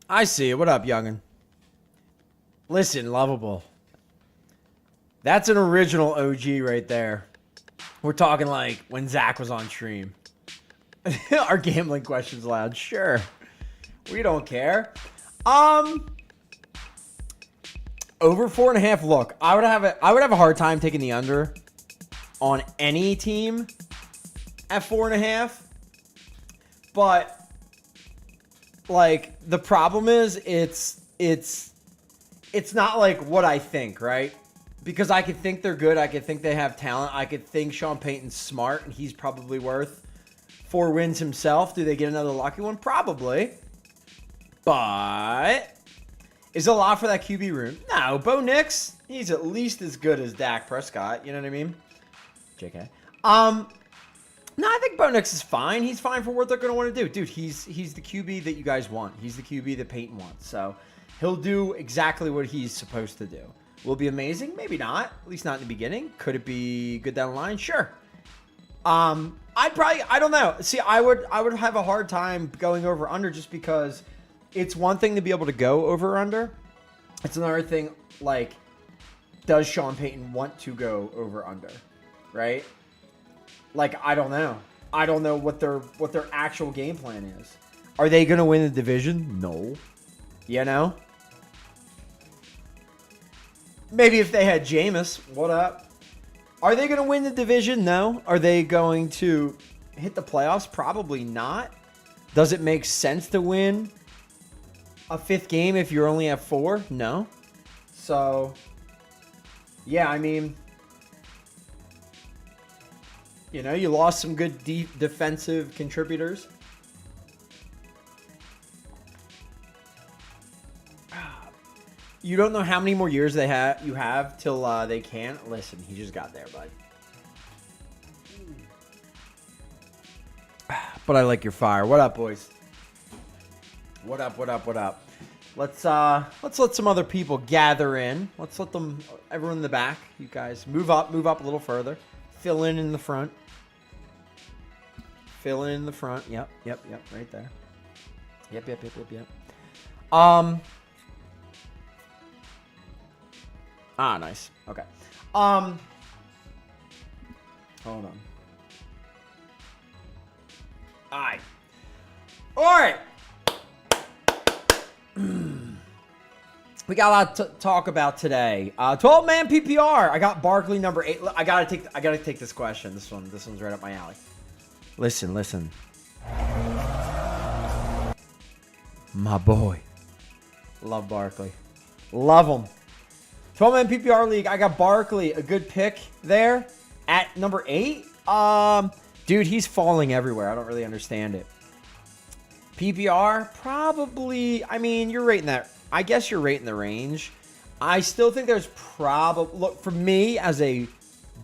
I see it. What up, youngin? Listen, lovable. That's an original OG right there. We're talking like when Zach was on stream. Our gambling questions allowed. Sure. We don't care. Over 4.5. Look, I would have a hard time taking the under on any team at 4.5. But like the problem is it's not like what I think, right? Because I could think they're good, I could think they have talent, I could think Sean Payton's smart and he's probably worth 4 wins himself. Do they get another lucky one? Probably. But is it a lot for that QB room? No. Bo Nix, he's at least as good as Dak Prescott. You know what I mean? JK. No, I think Bo Nix is fine. He's fine for what they're going to want to do. Dude, he's the QB that you guys want. He's the QB that Peyton wants. So he'll do exactly what he's supposed to do. Will it be amazing? Maybe not. At least not in the beginning. Could it be good down the line? Sure. I don't know. See, I would have a hard time going over under just because it's one thing to be able to go over under. It's another thing, like, does Sean Payton want to go over under, right? Like, I don't know. I don't know what their actual game plan is. Are they going to win the division? No. You know? Maybe if they had Jameis. What up? Are they going to win the division? No. Are they going to hit the playoffs? Probably not. Does it make sense to win a 5th game if you're only at 4? No. So, yeah, I mean, you know, you lost some good defensive contributors. You don't know how many more years you have till they can't. Listen, he just got there, bud. But I like your fire. What up, boys? What up? What up? What up? Let's let some other people gather in. Let's let them, everyone in the back, you guys, move up a little further. Fill in the front. Fill in the front. Yep, right there. Yep. Nice. Okay. Hold on. All right. We got a lot to talk about today. 12-man PPR. I got Barkley number 8. I gotta take this question. This one's right up my alley. Listen. My boy. Love Barkley. Love him. 12-man PPR league. I got Barkley, a good pick there at number 8. Dude, he's falling everywhere. I don't really understand it. PPR, probably. I mean, you're rating that. I guess you're right in the range. I still think there's probably... Look, for me, as a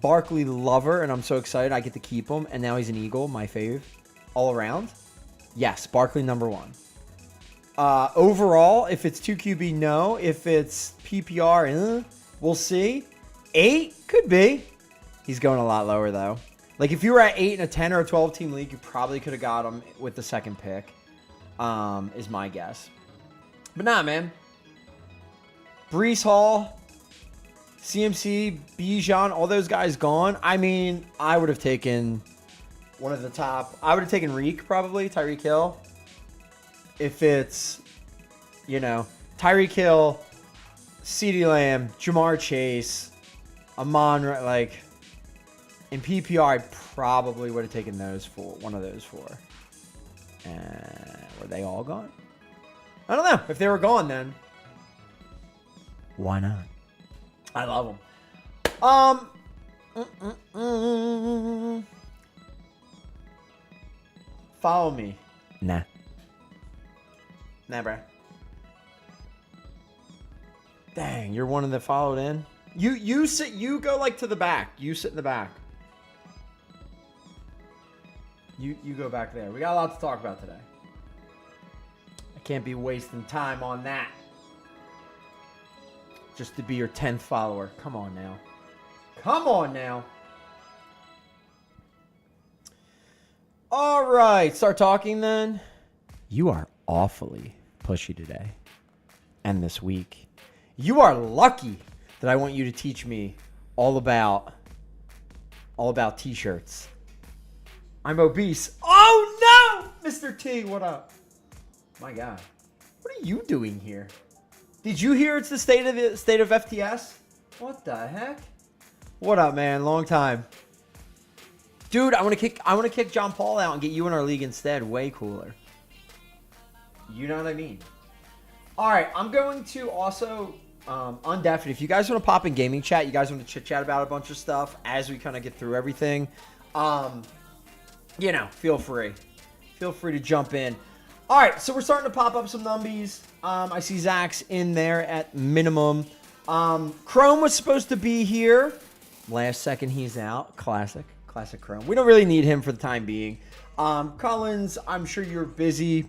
Barkley lover, and I'm so excited I get to keep him, and now he's an Eagle, my fave, all around. Yes, Barkley number 1. Overall, if it's 2 QB, no. If it's PPR, we'll see. 8, could be. He's going a lot lower, though. Like, if you were at 8 in a 10 or a 12-team league, you probably could have got him with the 2nd pick, is my guess. But nah, man. Breece Hall, CMC, Bijan, all those guys gone. I mean, I would have taken one of the top. I would have taken Reek, probably, Tyreek Hill. If it's, you know, Tyreek Hill, CeeDee Lamb, Jamar Chase, Amon, like, in PPR, I probably would have taken one of those 4. Were they all gone? I don't know. If they were gone, then why not? I love them. Follow me. Nah, bro. Dang, you're one of the followed in. You sit. You go like to the back. You sit in the back. You go back there. We got a lot to talk about today. I can't be wasting time on that. Just to be your 10th follower. Come on now. Come on now. All right. Start talking then. You are awfully pushy today and this week. You are lucky that I want you to teach me all about t-shirts. I'm obese. Oh no, Mr. T, what up? My God, what are you doing here? Did you hear it's the state of FTS? What the heck? What up, man? Long time. Dude, I want to kick John Paul out and get you in our league instead. Way cooler. You know what I mean? All right, I'm going to also undeaf it. If you guys want to pop in gaming chat, you guys want to chit chat about a bunch of stuff as we kind of get through everything, feel free. Feel free to jump in. All right, so we're starting to pop up some numbies. I see Zach's in there at minimum. Chrome was supposed to be here. Last second, he's out. Classic Chrome. We don't really need him for the time being. Collins, I'm sure you're busy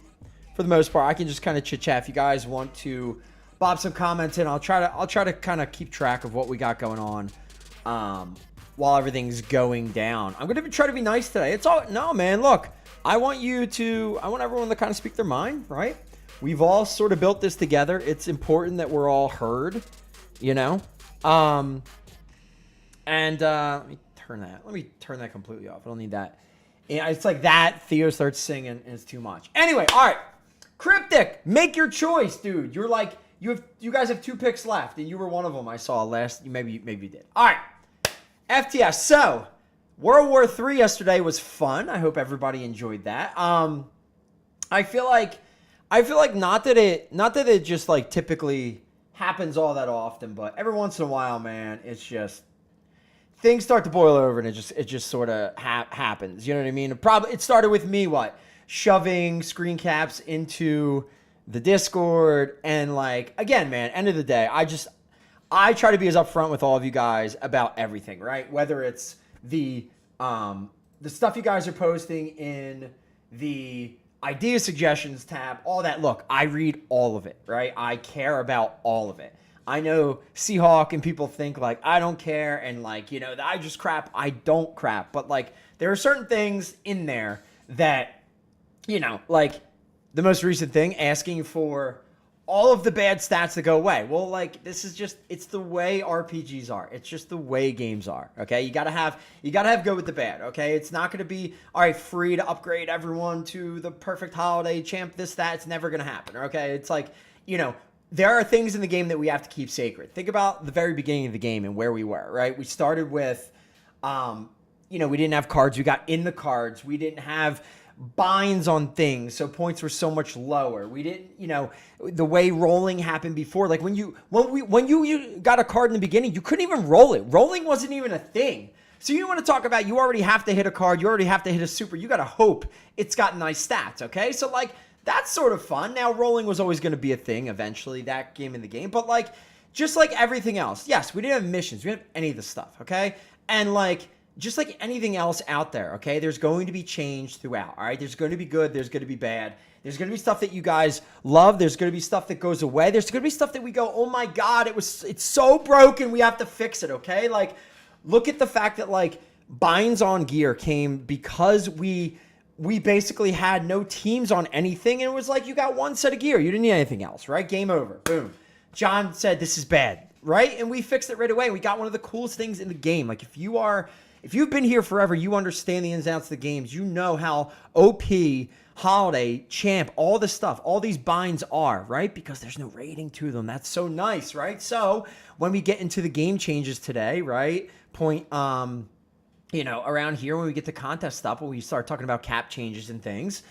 for the most part. I can just kind of chit chat if you guys want to bob some comments in. I'll try to kind of keep track of what we got going on while everything's going down. I'm gonna try to be nice today. No, man. Look, I want everyone to kind of speak their mind, right? We've all sort of built this together. It's important that we're all heard, you know. Let me turn that completely off. I don't need that. It's like that. Theo starts singing and it's too much. Anyway, all right. Cryptic, make your choice, dude. You're like, you guys have 2 picks left, and you were one of them I saw last. Maybe you did. All right. FTS. So, World War III yesterday was fun. I hope everybody enjoyed that. I feel like not that it just like typically happens all that often, but every once in a while, man, it's just things start to boil over and it just sort of happens. You know what I mean? It started with me, shoving screen caps into the Discord, and like, again, man, end of the day, I try to be as upfront with all of you guys about everything, right? Whether it's the stuff you guys are posting in the idea suggestions tab, all that. Look, I read all of it, right? I care about all of it. I know Seahawk and people think like I don't care and like, I just crap. I don't crap. But like there are certain things in there that, like the most recent thing, asking for all of the bad stats to go away. Well, like this is just, it's the way RPGs are. It's just the way games are. Okay. You gotta have good with the bad. Okay. It's not going to be, all right, free to upgrade everyone to the perfect holiday champ, this, that. It's never going to happen. Okay. It's like, there are things in the game that we have to keep sacred. Think about the very beginning of the game and where we were, right? We started with, we didn't have cards. We got in the cards. We didn't have binds on things, so points were so much lower. We didn't, the way rolling happened before. Like when you got a card in the beginning, you couldn't even roll it. Rolling wasn't even a thing. So you want to talk about, you already have to hit a card. You already have to hit a super. You got to hope it's got nice stats. Okay. So like, that's sort of fun. Now, rolling was always going to be a thing eventually, that game in the game. But, like, just like everything else, yes, we didn't have missions. We didn't have any of the stuff, okay? And, like, just like anything else out there, okay, there's going to be change throughout, all right? There's going to be good. There's going to be bad. There's going to be stuff that you guys love. There's going to be stuff that goes away. There's going to be stuff that we go, oh, my God, it's so broken. We have to fix it, okay? Like, look at the fact that, like, binds on gear came because we basically had no teams on anything, and it was like you got one set of gear. You didn't need anything else, right? Game over. Boom. John said, this is bad, right? And we fixed it right away. We got one of the coolest things in the game. Like, if you've been here forever, you understand the ins and outs of the games. You know how OP, holiday, champ, all this stuff, all these binds are, right? Because there's no rating to them. That's so nice, right? So when we get into the game changes today, right? Around here when we get to contest stuff, when we start talking about cap changes and things,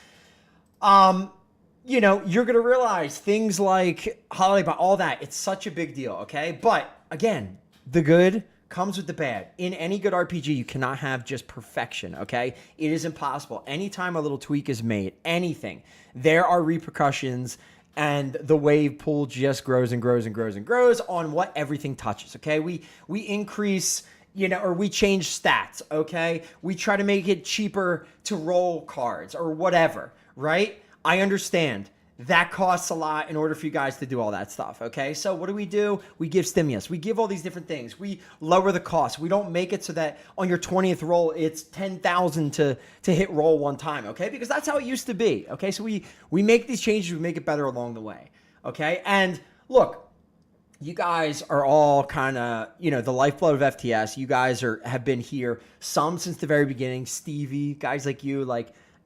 you're going to realize things like holiday, but all that, it's such a big deal, okay? But again, the good comes with the bad. In any good RPG, you cannot have just perfection, okay? It is impossible. Anytime a little tweak is made, anything, there are repercussions, and the wave pool just grows and grows and grows and grows on what everything touches, okay? We increase, or we change stats, okay? We try to make it cheaper to roll cards or whatever, right? I understand that costs a lot in order for you guys to do all that stuff, okay? So what do? We give stimulus. We give all these different things. We lower the cost. We don't make it so that on your 20th roll, it's 10,000 to hit roll one time, okay? Because that's how it used to be, okay? So we make these changes. We make it better along the way, okay? And look, you guys are all kind of, the lifeblood of FTS. You guys have been here, some since the very beginning. Stevie, guys like you,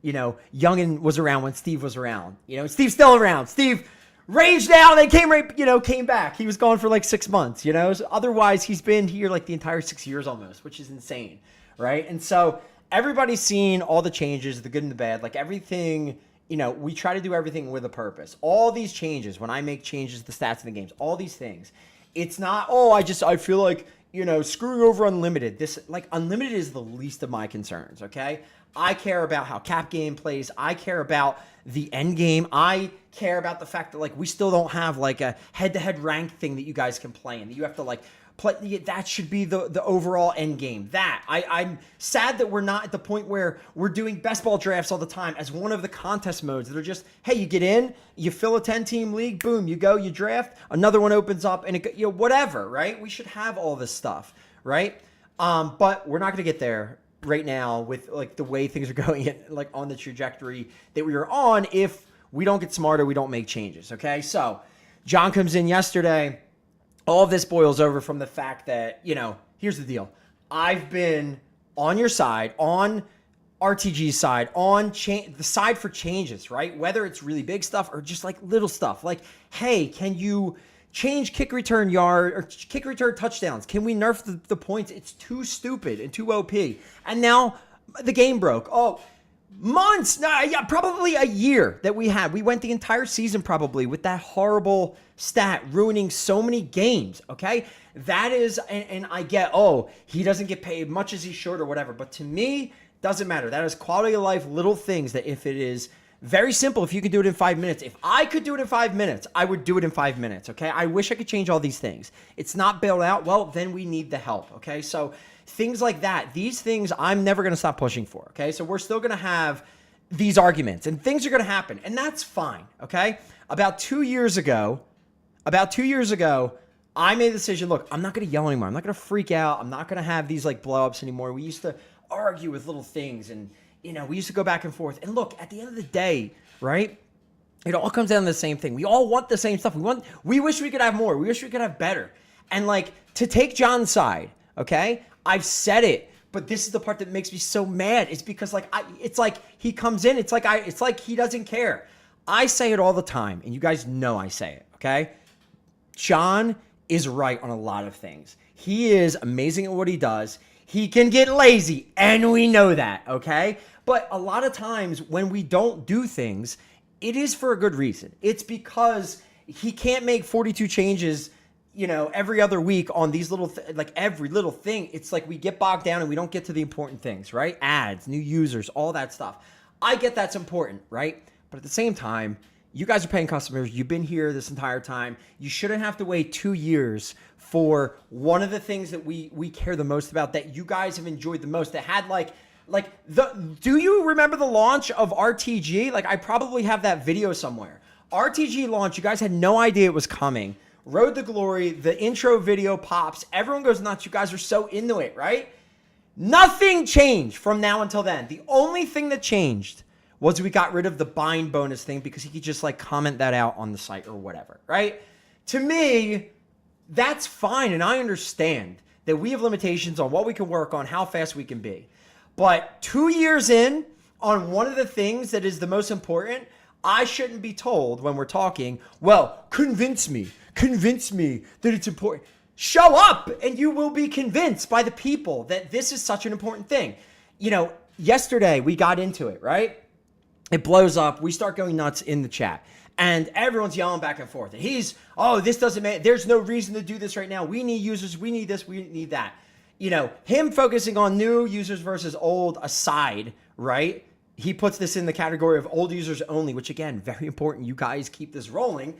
Youngin was around when Steve was around. Steve's still around. Steve raged out and came back. He was gone for like 6 months, So otherwise, he's been here like the entire 6 years almost, which is insane, right? And so everybody's seen all the changes, the good and the bad, like everything. We try to do everything with a purpose. All these changes, when I make changes to the stats in the games, all these things, it's not, I feel like, screwing over Unlimited. Unlimited is the least of my concerns, okay? I care about how cap game plays. I care about the end game. I care about the fact that, we still don't have, a head-to-head rank thing that you guys can play in, that you have to, play. That should be the overall end game. I'm sad that we're not at the point where we're doing best ball drafts all the time as one of the contest modes that are just, hey, you get in, you fill a 10-team league, boom, you go, you draft, another one opens up, and whatever, right? We should have all this stuff, right? But we're not going to get there right now with the way things are going, on the trajectory that we are on. If we don't get smarter, we don't make changes. Okay, so John comes in yesterday. All of this boils over from the fact that, here's the deal. I've been on your side, on RTG's side, on the side for changes, right? Whether it's really big stuff or just little stuff. Hey, can you change kick return yard or kick return touchdowns? Can we nerf the points? It's too stupid and too OP. And now the game broke. Months, probably a year that we had. We went the entire season probably with that horrible stat, ruining so many games, okay? That is, and I get, he doesn't get paid much as he should or whatever, but to me, doesn't matter. That is quality of life, little things that if it is very simple, if you could do it in 5 minutes, if I could do it in 5 minutes, I would do it in 5 minutes, okay? I wish I could change all these things. It's not bailed out. Well, then we need the help, okay? So things like that, these things I'm never going to stop pushing for, okay? So we're still going to have these arguments and things are going to happen, and that's fine, okay? About 2 years ago, I made the decision, look, I'm not going to yell anymore. I'm not going to freak out. I'm not going to have these blow-ups anymore. We used to argue with little things, and, we used to go back and forth. And look, at the end of the day, right, it all comes down to the same thing. We all want the same stuff. We wish we could have more. We wish we could have better. And, to take John's side, okay, I've said it, but this is the part that makes me so mad. It's because, it's like he comes in. It's like he doesn't care. I say it all the time, and you guys know I say it, okay? John is right on a lot of things. He is amazing at what he does. He can get lazy, and we know that, okay? But a lot of times when we don't do things, it is for a good reason. It's because he can't make 42 changes, every other week on these little, every little thing. It's we get bogged down and we don't get to the important things, right? Ads, new users, all that stuff. I get that's important, right? But at the same time, you guys are paying customers. You've been here this entire time. You shouldn't have to wait 2 years for one of the things that we care the most about, that you guys have enjoyed the most, that had do you remember the launch of RTG? I probably have that video somewhere. RTG launch, you guys had no idea it was coming. Road to Glory, the intro video pops. Everyone goes nuts. You guys are so into it, right? Nothing changed from now until then. The only thing that changed was we got rid of the bind bonus thing because he could just comment that out on the site or whatever, right? To me, that's fine, and I understand that we have limitations on what we can work on, how fast we can be. But 2 years in on one of the things that is the most important, I shouldn't be told when we're talking, well, convince me that it's important. Show up and you will be convinced by the people that this is such an important thing. Yesterday we got into it, right? It blows up. We start going nuts in the chat. And everyone's yelling back and forth. And this doesn't matter. There's no reason to do this right now. We need users. We need this. We need that. Him focusing on new users versus old aside, right? He puts this in the category of old users only, which again, very important. You guys keep this rolling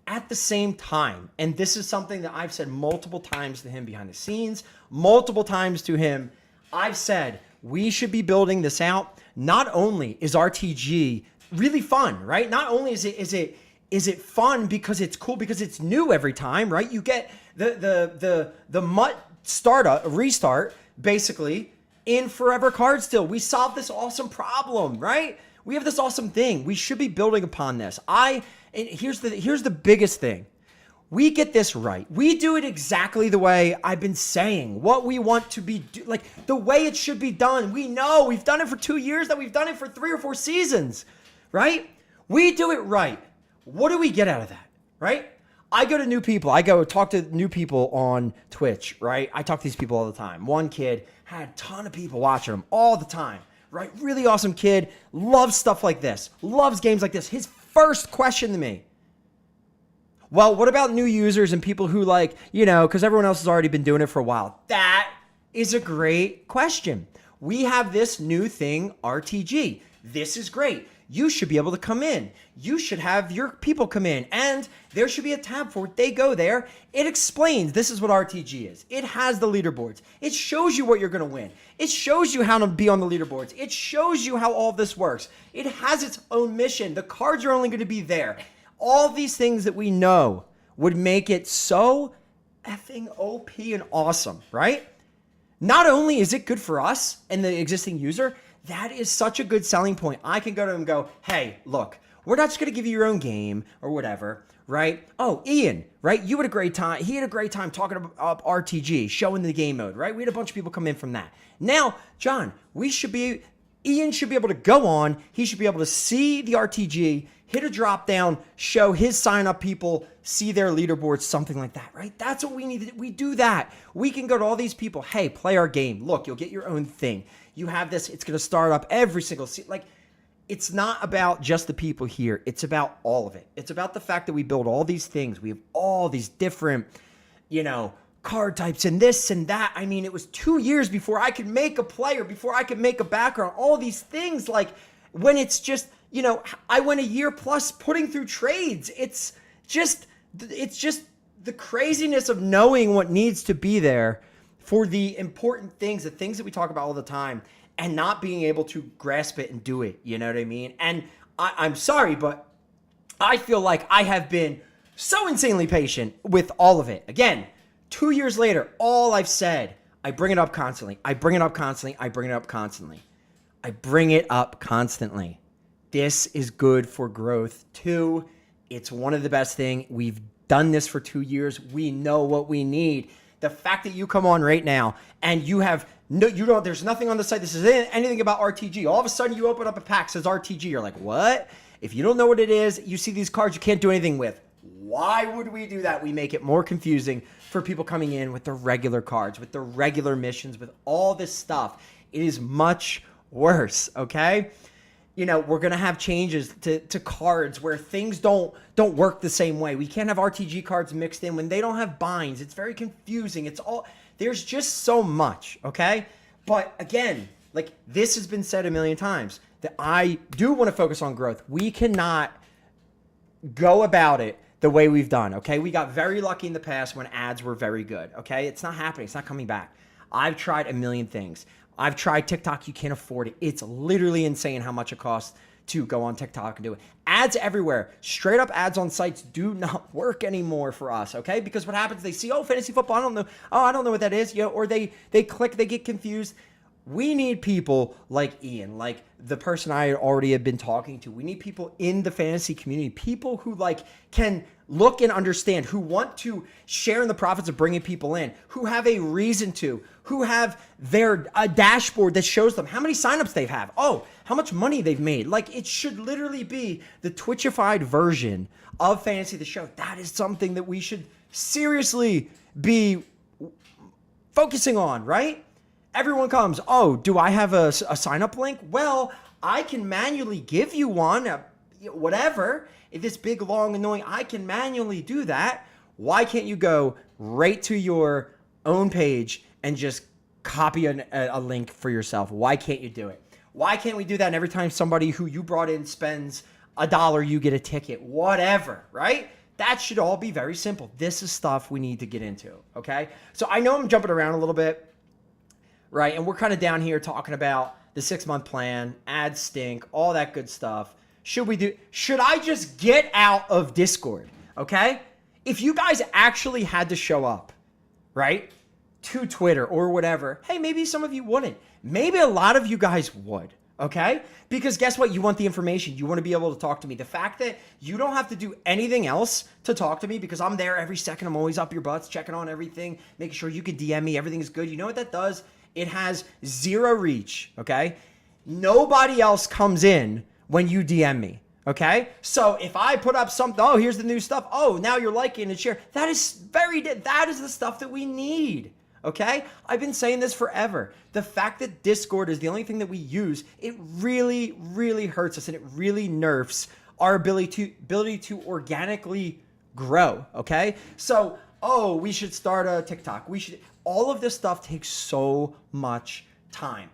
at the same time. And this is something that I've said multiple times to him behind the scenes, multiple times to him. I've said we should be building this out. Not only is RTG really fun, right? Not only is it fun because it's cool, because it's new every time, right? You get the MUT restart basically in Forever Card Still. We solved this awesome problem, right? We have this awesome thing. We should be building upon this. And here's the biggest thing. We get this right. We do it exactly the way I've been saying, what we want to be, like the way it should be done. We know we've done it for 2 years, that we've done it for 3 or 4 seasons, right? We do it right. What do we get out of that, right? I go to new people. I go talk to new people on Twitch, right? I talk to these people all the time. One kid had a ton of people watching him all the time, right? Really awesome kid. Loves stuff like this. Loves games like this. His first question to me, well, what about new users and people who like, because everyone else has already been doing it for a while? That is a great question. We have this new thing, RTG. This is great. You should be able to come in. You should have your people come in, and there should be a tab for it. They go there. It explains this is what RTG is. It has the leaderboards. It shows you what you're going to win. It shows you how to be on the leaderboards. It shows you how all this works. It has its own mission. The cards are only going to be there. All these things that we know would make it so effing OP and awesome, right? Not only is it good for us and the existing user, that is such a good selling point. I can go to him and go, hey, look, we're not just going to give you your own game or whatever, right? Oh, Ian, right? You had a great time. He had a great time talking about RTG, showing the game mode, right? We had a bunch of people come in from that. Now, John, Ian should be able to go on. He should be able to see the RTG, hit a drop down, show his sign up people, see their leaderboards, something like that, right? That's what we need to do. We do that. We can go to all these people. Hey, play our game. Look, you'll get your own thing. You have this. It's going to start up every single season. Like, it's not about just the people here. It's about all of it. It's about the fact that we build all these things. We have all these different, card types and this and that. I mean, it was 2 years before I could make a player, before I could make a background, all these things. Like, when it's just, I went a year plus putting through trades. It's just the craziness of knowing what needs to be there for the important things, the things that we talk about all the time, and not being able to grasp it and do it. You know what I mean? And I'm sorry, but I feel like I have been so insanely patient with all of it. Again, 2 years later, all I've said, I bring it up constantly. I bring it up constantly. I bring it up constantly. I bring it up constantly. This is good for growth too. It's one of the best things. We've done this for 2 years. We know what we need. The fact that you come on right now and there's nothing on the site that says anything about RTG. All of a sudden you open up a pack that says RTG. You're like, what? If you don't know what it is, you see these cards you can't do anything with. Why would we do that? We make it more confusing for people coming in with the regular cards, with the regular missions, with all this stuff. It is much worse, okay? We're going to have changes to cards where things don't work the same way. We can't have RTG cards mixed in when they don't have binds. It's very confusing. There's just so much, okay? But again, like this has been said a million times, that I do want to focus on growth. We cannot go about it the way we've done, okay? We got very lucky in the past when ads were very good, okay? It's not happening. It's not coming back. I've tried a million things. I've tried TikTok. You can't afford it. It's literally insane how much it costs to go on TikTok and do it. Ads everywhere. Straight up ads on sites do not work anymore for us, okay? Because what happens, they see, fantasy football, I don't know. Oh, I don't know what that is. Or they click, they get confused. We need people like Ian, like the person I already have been talking to. We need people in the fantasy community, people who can look and understand, who want to share in the profits of bringing people in, who have a reason to, who have a dashboard that shows them how many signups they have. Oh, how much money they've made. Like, it should literally be the Twitchified version of Fantasy the Show. That is something that we should seriously be focusing on, right? Everyone comes, oh, do I have a sign-up link? Well, I can manually give you one, whatever. If it's big, long, annoying, I can manually do that. Why can't you go right to your own page and just copy a link for yourself? Why can't you do it? Why can't we do that? And every time somebody who you brought in spends $1, you get a ticket, whatever, right? That should all be very simple. This is stuff we need to get into, okay? So I know I'm jumping around a little bit. Right, and we're kind of down here talking about the 6-month plan, ads stink, all that good stuff. should we do? Should I just get out of Discord? Okay? If you guys actually had to show up, right, to Twitter or whatever, hey, maybe some of you wouldn't. Maybe a lot of you guys would, okay? Because guess what? You want the information. You want to be able to talk to me. The fact that you don't have to do anything else to talk to me because I'm there every second. I'm always up your butts, checking on everything, making sure you can DM me. Everything is good. You know what that does? It has zero reach, okay? Nobody else comes in when you DM me. Okay, so if I put up something, oh, here's the new stuff. Oh, now you're liking and share. That is the stuff that we need. Okay, I've been saying this forever. The fact that Discord is the only thing that we use, it really, really hurts us, and it really nerfs our ability to organically grow. Okay, so we should start a TikTok. All of this stuff takes so much time.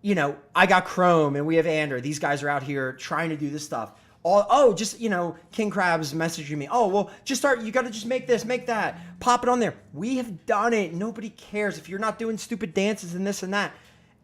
You know, I got Chrome and we have Android. These guys are out here trying to do this stuff. King Crab's messaging me. Oh, well, you got to just make this, make that, pop it on there. We have done it. Nobody cares if you're not doing stupid dances and this and that.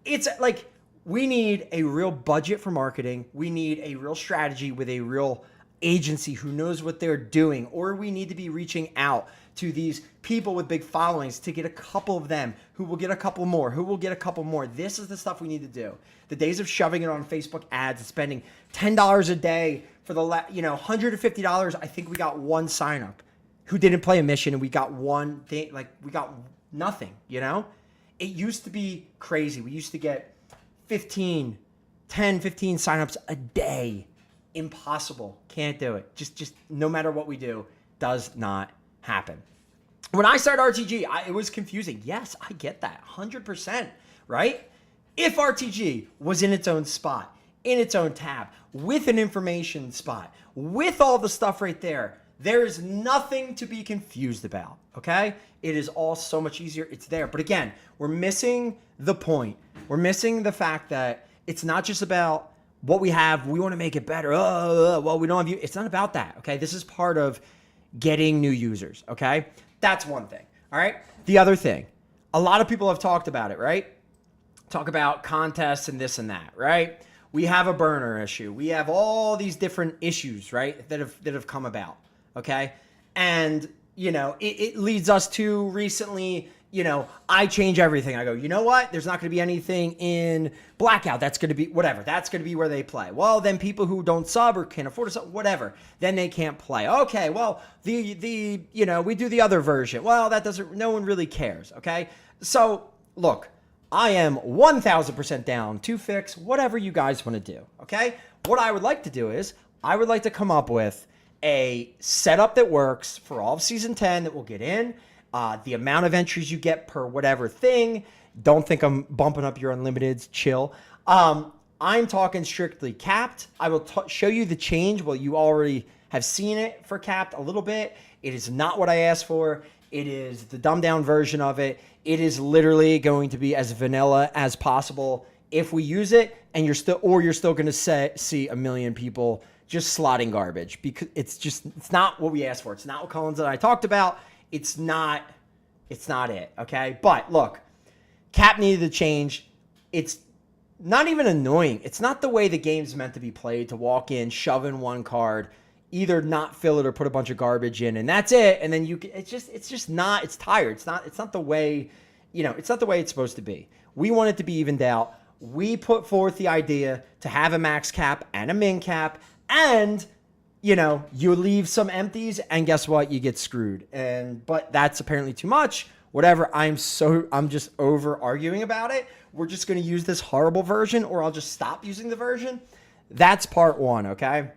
It's like, we need a real budget for marketing. We need a real strategy with a real agency who knows what they're doing, or we need to be reaching out to these people with big followings to get a couple of them who will get a couple more, who will get a couple more. This is the stuff we need to do. The days of shoving it on Facebook ads and spending $10 a day for the $150. I think we got one sign up who didn't play a mission, and we got one thing, like we got nothing, It used to be crazy. We used to get 10, 15 signups a day. Impossible. Can't do it. Just no matter what we do, does not happen. When I started RTG, it was confusing. Yes, I get that. 100%, right? If RTG was in its own spot, in its own tab, with an information spot, with all the stuff right there, there is nothing to be confused about, okay? It is all so much easier. It's there. But again, we're missing the point. We're missing the fact that it's not just about what we have. We want to make it better. Well, we don't have you. It's not about that, okay? This is part of getting new users, okay? That's one thing, all right? The other thing, a lot of people have talked about it, right? Talk about contests and this and that, right? We have a burner issue. We have all these different issues, right, that have come about, okay? And, it leads us to recently, I change everything. I go, you know what? There's not going to be anything in Blackout. That's going to be whatever. That's going to be where they play. Well, then people who don't sub or can't afford to sub, whatever, then they can't play. Okay, well, we do the other version. Well, no one really cares, okay? So, look, I am 1,000% down to fix whatever you guys want to do, okay? What I would like to do is I would like to come up with a setup that works for all of Season 10 that will get in, the amount of entries you get per whatever thing. Don't think I'm bumping up your unlimiteds. Chill. I'm talking strictly capped. I will show you the change. Well, you already have seen it for capped a little bit. It is not what I asked for. It is the dumbed down version of it. It is literally going to be as vanilla as possible if we use it, and you're still going to see a million people just slotting garbage, because it's not what we asked for. It's not what Collins and I talked about. It's not it, okay? But look, cap needed to change. It's not even annoying. It's not the way the game's meant to be played, to walk in, shove in one card, either not fill it or put a bunch of garbage in, and that's it. And then it's just not, it's tired. It's not the way, it's not the way it's supposed to be. We want it to be evened out. We put forth the idea to have a max cap and a min cap, and you leave some empties, and guess what? You get screwed. But that's apparently too much. Whatever. I'm just over arguing about it. We're just going to use this horrible version, or I'll just stop using the version. That's part one, okay?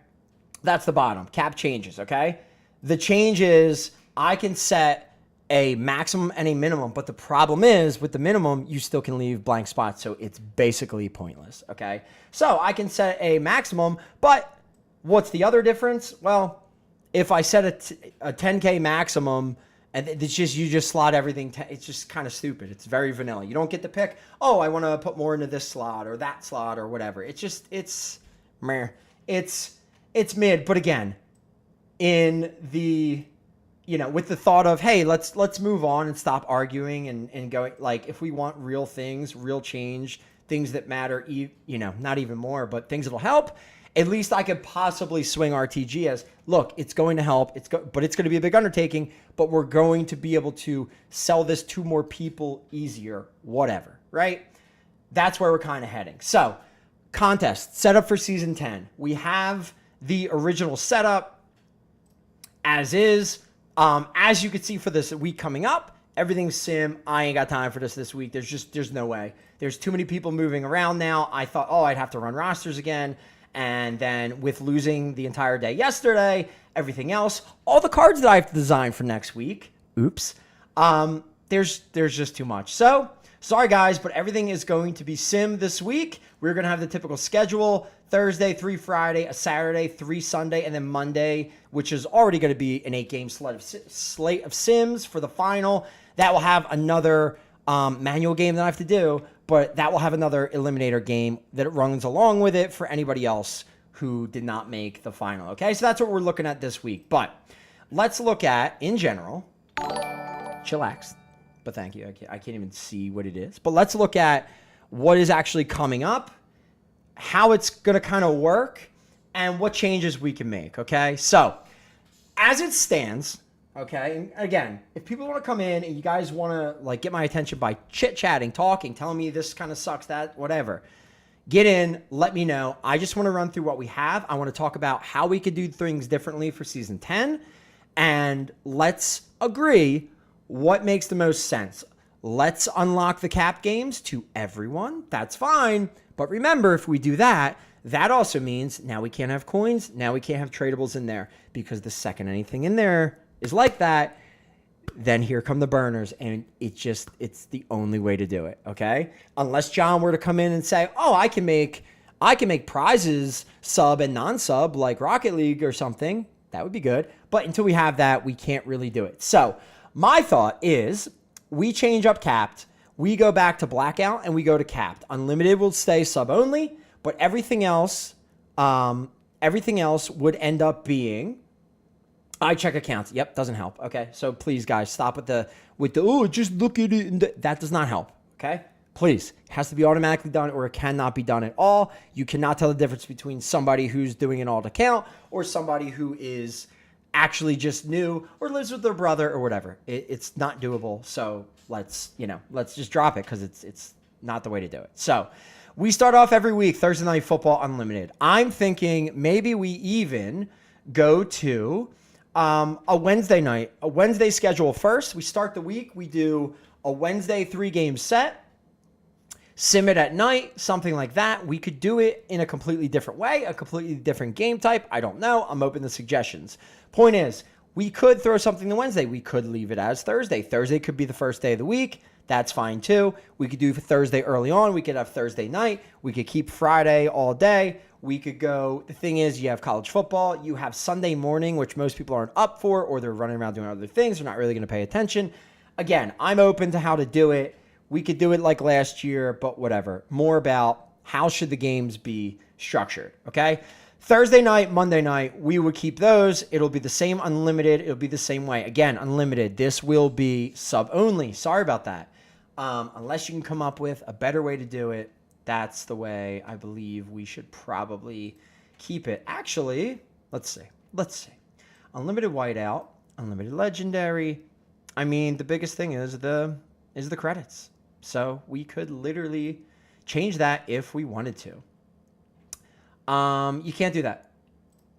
That's the bottom. Cap changes, okay? The change is I can set a maximum and a minimum, but the problem is with the minimum, you still can leave blank spots, so it's basically pointless, okay? So I can set a maximum, but what's the other difference? Well, if I set a 10K maximum, and it's just you just slot everything, it's just kind of stupid. It's very vanilla. You don't get to pick, oh, I want to put more into this slot or that slot or whatever. It's meh. It's mid, but again, in the, with the thought of, hey, let's move on and stop arguing and going, like, if we want real things, real change, things that matter, not even more, but things that'll help. at least I could possibly swing RTG as, look, it's going to help, but it's going to be a big undertaking, but we're going to be able to sell this to more people easier, whatever, right? That's where we're kind of heading. So, contest set up for Season 10. We have the original setup as is. As you can see for this week coming up, everything's sim. I ain't got time for this week. There's no way. There's too many people moving around now. I thought, I'd have to run rosters again. And then with losing the entire day yesterday, everything else, all the cards that I have to design for next week, oops, there's just too much. So, sorry guys, but everything is going to be sim this week. We're going to have the typical schedule: Thursday, 3 Friday, a Saturday, 3 Sunday, and then Monday, which is already going to be an 8-game slate of sims for the final. That will have another manual game that I have to do, but that will have another eliminator game that runs along with it for anybody else who did not make the final. Okay, so that's what we're looking at this week. But let's look at, in general, chillax. But thank you. I can't even see what it is. But let's look at what is actually coming up, how it's going to kind of work, and what changes we can make, okay? So, as it stands, okay, and again, if people want to come in and you guys want to, like, get my attention by chit-chatting, talking, telling me this kind of sucks, that, whatever, get in, let me know. I just want to run through what we have. I want to talk about how we could do things differently for Season 10, and let's agree what makes the most sense. Let's unlock the cap games to everyone. That's fine. But remember, if we do that, that also means now we can't have coins. Now we can't have tradables in there, because the second anything in there is like that, then here come the burners, and it's the only way to do it, okay? Unless John were to come in and say, I can make prizes sub and non-sub like Rocket League or something. That would be good. But until we have that, we can't really do it. So my thought is we change up capped, we go back to blackout, and we go to capped. Unlimited will stay sub only, but everything else would end up being, I check accounts. Yep, doesn't help. Okay, so please guys, stop with the just look at it. And that does not help. Okay, please, it has to be automatically done, or it cannot be done at all. You cannot tell the difference between somebody who's doing an alt account or somebody who is actually just new or lives with their brother or whatever. It's not doable. So let's just drop it, because it's not the way to do it. So we start off every week, Thursday Night Football Unlimited. I'm thinking maybe we even go to a Wednesday schedule first. We start the week. We do a Wednesday 3-game set. Sim it at night, something like that. We could do it in a completely different way, a completely different game type. I don't know. I'm open to suggestions. Point is, we could throw something to Wednesday. We could leave it as Thursday. Thursday could be the first day of the week. That's fine too. We could do Thursday early on. We could have Thursday night. We could keep Friday all day. We could go, the thing is, you have college football. You have Sunday morning, which most people aren't up for, or they're running around doing other things. They're not really going to pay attention. Again, I'm open to how to do it. We could do it like last year, but whatever. More about how should the games be structured, okay? Thursday night, Monday night, we would keep those. It'll be the same unlimited. It'll be the same way. Again, unlimited. This will be sub only. Sorry about that. Unless you can come up with a better way to do it, that's the way I believe we should probably keep it. Actually, let's see. Unlimited whiteout, unlimited legendary. I mean, the biggest thing is the credits. So we could literally change that if we wanted to. You can't do that.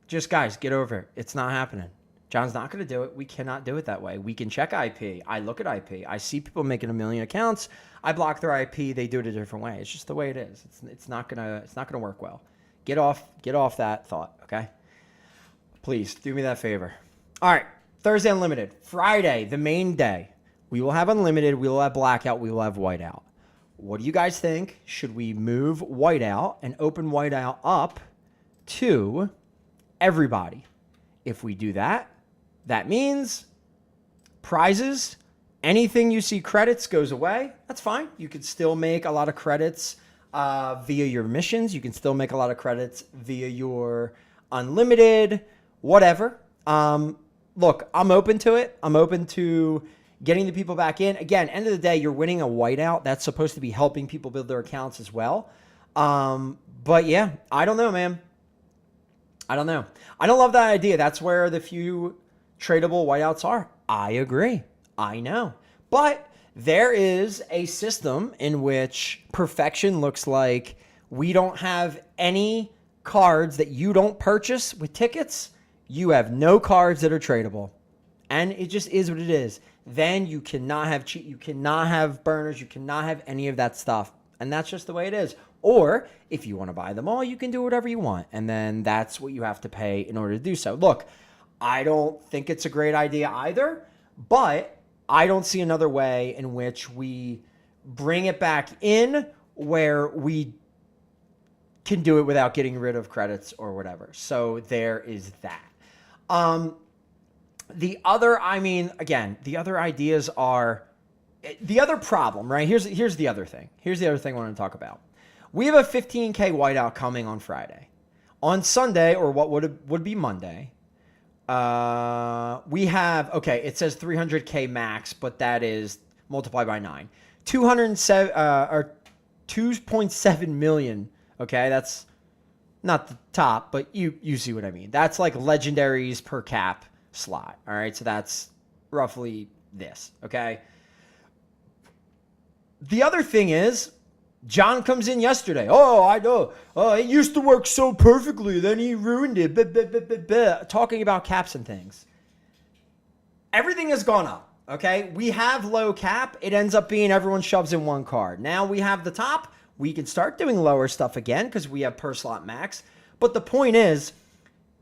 Just guys, get over it. It's not happening. John's not going to do it. We cannot do it that way. We can check IP. I look at IP. I see people making 1 million accounts. I block their IP. They do it a different way. It's just the way it is. It's not gonna work well. Get off that thought, okay? Please do me that favor. All right, Thursday Unlimited. Friday, the main day. We will have Unlimited. We will have Blackout. We will have Whiteout. What do you guys think? Should we move Whiteout and open Whiteout up to everybody? If we do that, that means prizes, anything you see credits goes away. That's fine. You could still make a lot of credits via your missions. You can still make a lot of credits via your Unlimited, whatever. Look, I'm open to it. I'm open to getting the people back in. Again, end of the day, you're winning a whiteout. That's supposed to be helping people build their accounts as well. But yeah, I don't know, man. I don't know. I don't love that idea. That's where the few tradable whiteouts are. I agree. I know. But there is a system in which perfection looks like we don't have any cards that you don't purchase with tickets. You have no cards that are tradable. And it just is what it is. Then you cannot have cheat. You cannot have burners. You cannot have any of that stuff. And that's just the way it is. Or if you want to buy them all, you can do whatever you want. And then that's what you have to pay in order to do so. Look, I don't think it's a great idea either, but I don't see another way in which we bring it back in where we can do it without getting rid of credits or whatever. So there is that. The other, again, the other ideas are the other problem, right? Here's the other thing. Here's the other thing I want to talk about. We have a 15K whiteout coming on Friday. On Sunday, or what would be Monday, we have, okay, it says 300K max, but that is multiplied by 9. 207 or 2.7 million. Okay, that's not the top, but you see what I mean. That's like legendaries per cap slot. All right, so that's roughly this. Okay. The other thing is, John comes in yesterday. Oh, I know. Oh, it used to work so perfectly. Then he ruined it. Talking about caps and things. Everything has gone up. Okay. We have low cap. It ends up being everyone shoves in one card. Now we have the top. We can start doing lower stuff again because we have per slot max. But the point is,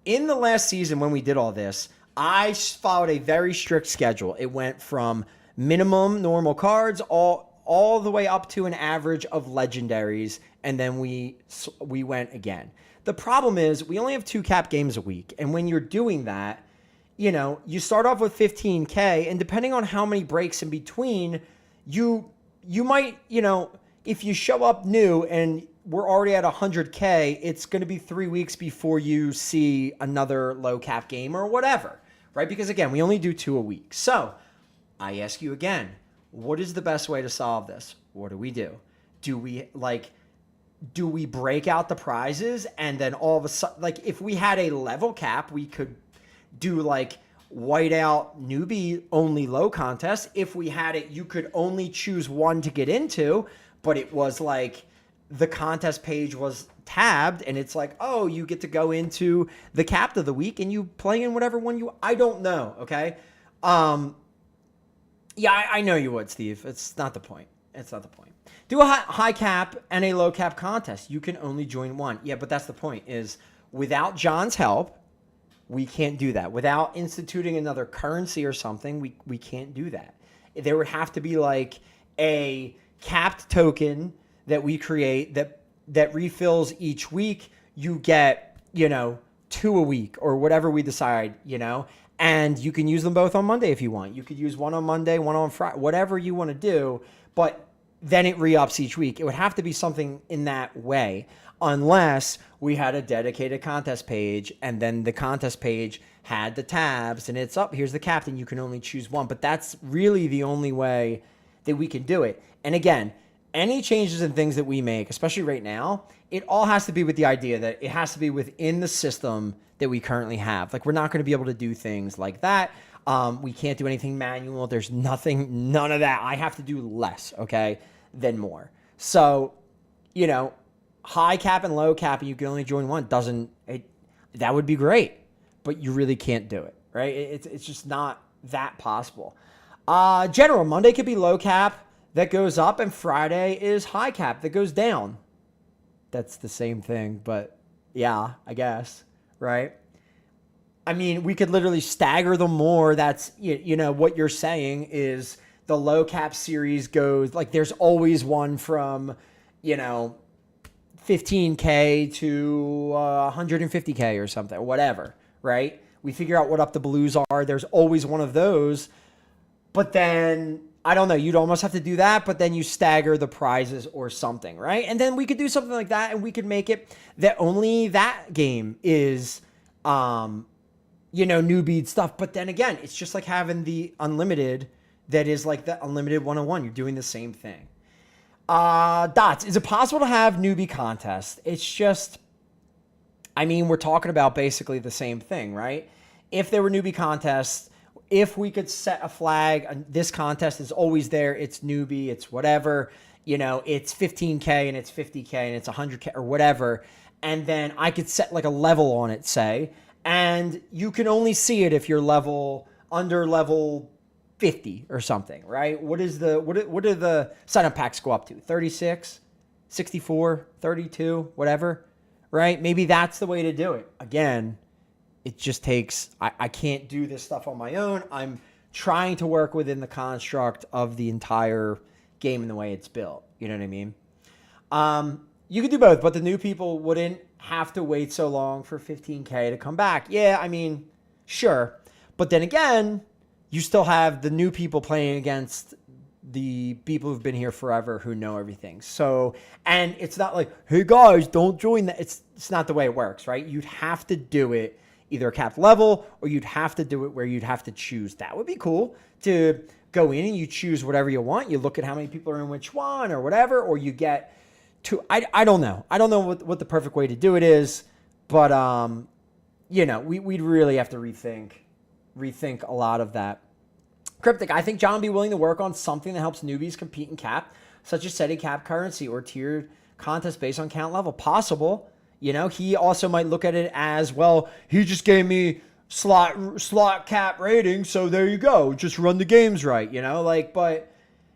in the last season when we did all this, I followed a very strict schedule. It went from minimum normal cards all the way up to an average of legendaries, and then we went again. The problem is we only have 2 cap games a week, and when you're doing that, you start off with 15K, and depending on how many breaks in between, you might, if you show up new and we're already at 100K, it's going to be 3 weeks before you see another low cap game or whatever, right? Because again, we only do 2 a week. So I ask you again, what is the best way to solve this? What do we do? Do we break out the prizes and then all of a sudden, like if we had a level cap, we could do like whiteout newbie only low contest. If we had it, you could only choose one to get into, but it was like the contest page was tabbed and it's like, oh, you get to go into the cap of the week and you play in whatever one I don't know. Okay. Yeah, I know you would, Steve. It's not the point. It's not the point. Do a high cap and a low cap contest. You can only join one. Yeah, but that's the point is without John's help, we can't do that. Without instituting another currency or something, we can't do that. There would have to be like a capped token that we create that refills each week. You get, 2 a week or whatever we decide, and you can use them both on Monday if you want. You could use one on Monday, one on Friday, whatever you want to do, but then it re-ups each week. It would have to be something in that way unless we had a dedicated contest page and then the contest page had the tabs and it's up. Here's the captain. You can only choose one, but that's really the only way that we can do it. And again, any changes and things that we make, especially right now, it all has to be with the idea that it has to be within the system that we currently have. Like, we're not going to be able to do things like that. We can't do anything manual. There's none of that. I have to do less, okay, than more. So, high cap and low cap, and you can only join one, that would be great, but you really can't do it, right? It's just not that possible. General, Monday could be low cap that goes up, and Friday is high cap that goes down. That's the same thing, but yeah, I guess, right? I mean, we could literally stagger them more. That's, what you're saying is the low cap series goes, like, there's always one from, 15K to 150K or something, whatever, right? We figure out what up the blues are. There's always one of those, but then I don't know. You'd almost have to do that, but then you stagger the prizes or something, right? And then we could do something like that, and we could make it that only that game is, newbie stuff. But then again, it's just like having the unlimited that is like the unlimited 101. You're doing the same thing. Dots, is it possible to have newbie contests? It's just, I mean, we're talking about basically the same thing, right? If there were newbie contests, if we could set a flag, this contest is always there. It's newbie, it's whatever, it's 15K and it's 50K and it's 100K or whatever. And then I could set like a level on it, say, and you can only see it if you're under level 50 or something, right? What do the sign-up packs go up to? 36, 64, 32, whatever, right? Maybe that's the way to do it. Again, it just takes, I can't do this stuff on my own. I'm trying to work within the construct of the entire game and the way it's built. You know what I mean? You could do both, but the new people wouldn't have to wait so long for 15K to come back. Yeah, I mean, sure. But then again, you still have the new people playing against the people who've been here forever who know everything. So, and it's not like, hey guys, don't join that. It's not the way it works, right? You'd have to do it either a capped level or you'd have to do it where you'd have to choose. That would be cool to go in and you choose whatever you want. You look at how many people are in which one or whatever, or you get to, I don't know. I don't know what the perfect way to do it is, but, we'd really have to rethink a lot of that. Cryptic, I think John would be willing to work on something that helps newbies compete in cap, such as setting cap currency or tiered contest based on count level. Possible. He also might look at it as, well, he just gave me slot cap rating, so there you go. Just run the games right, but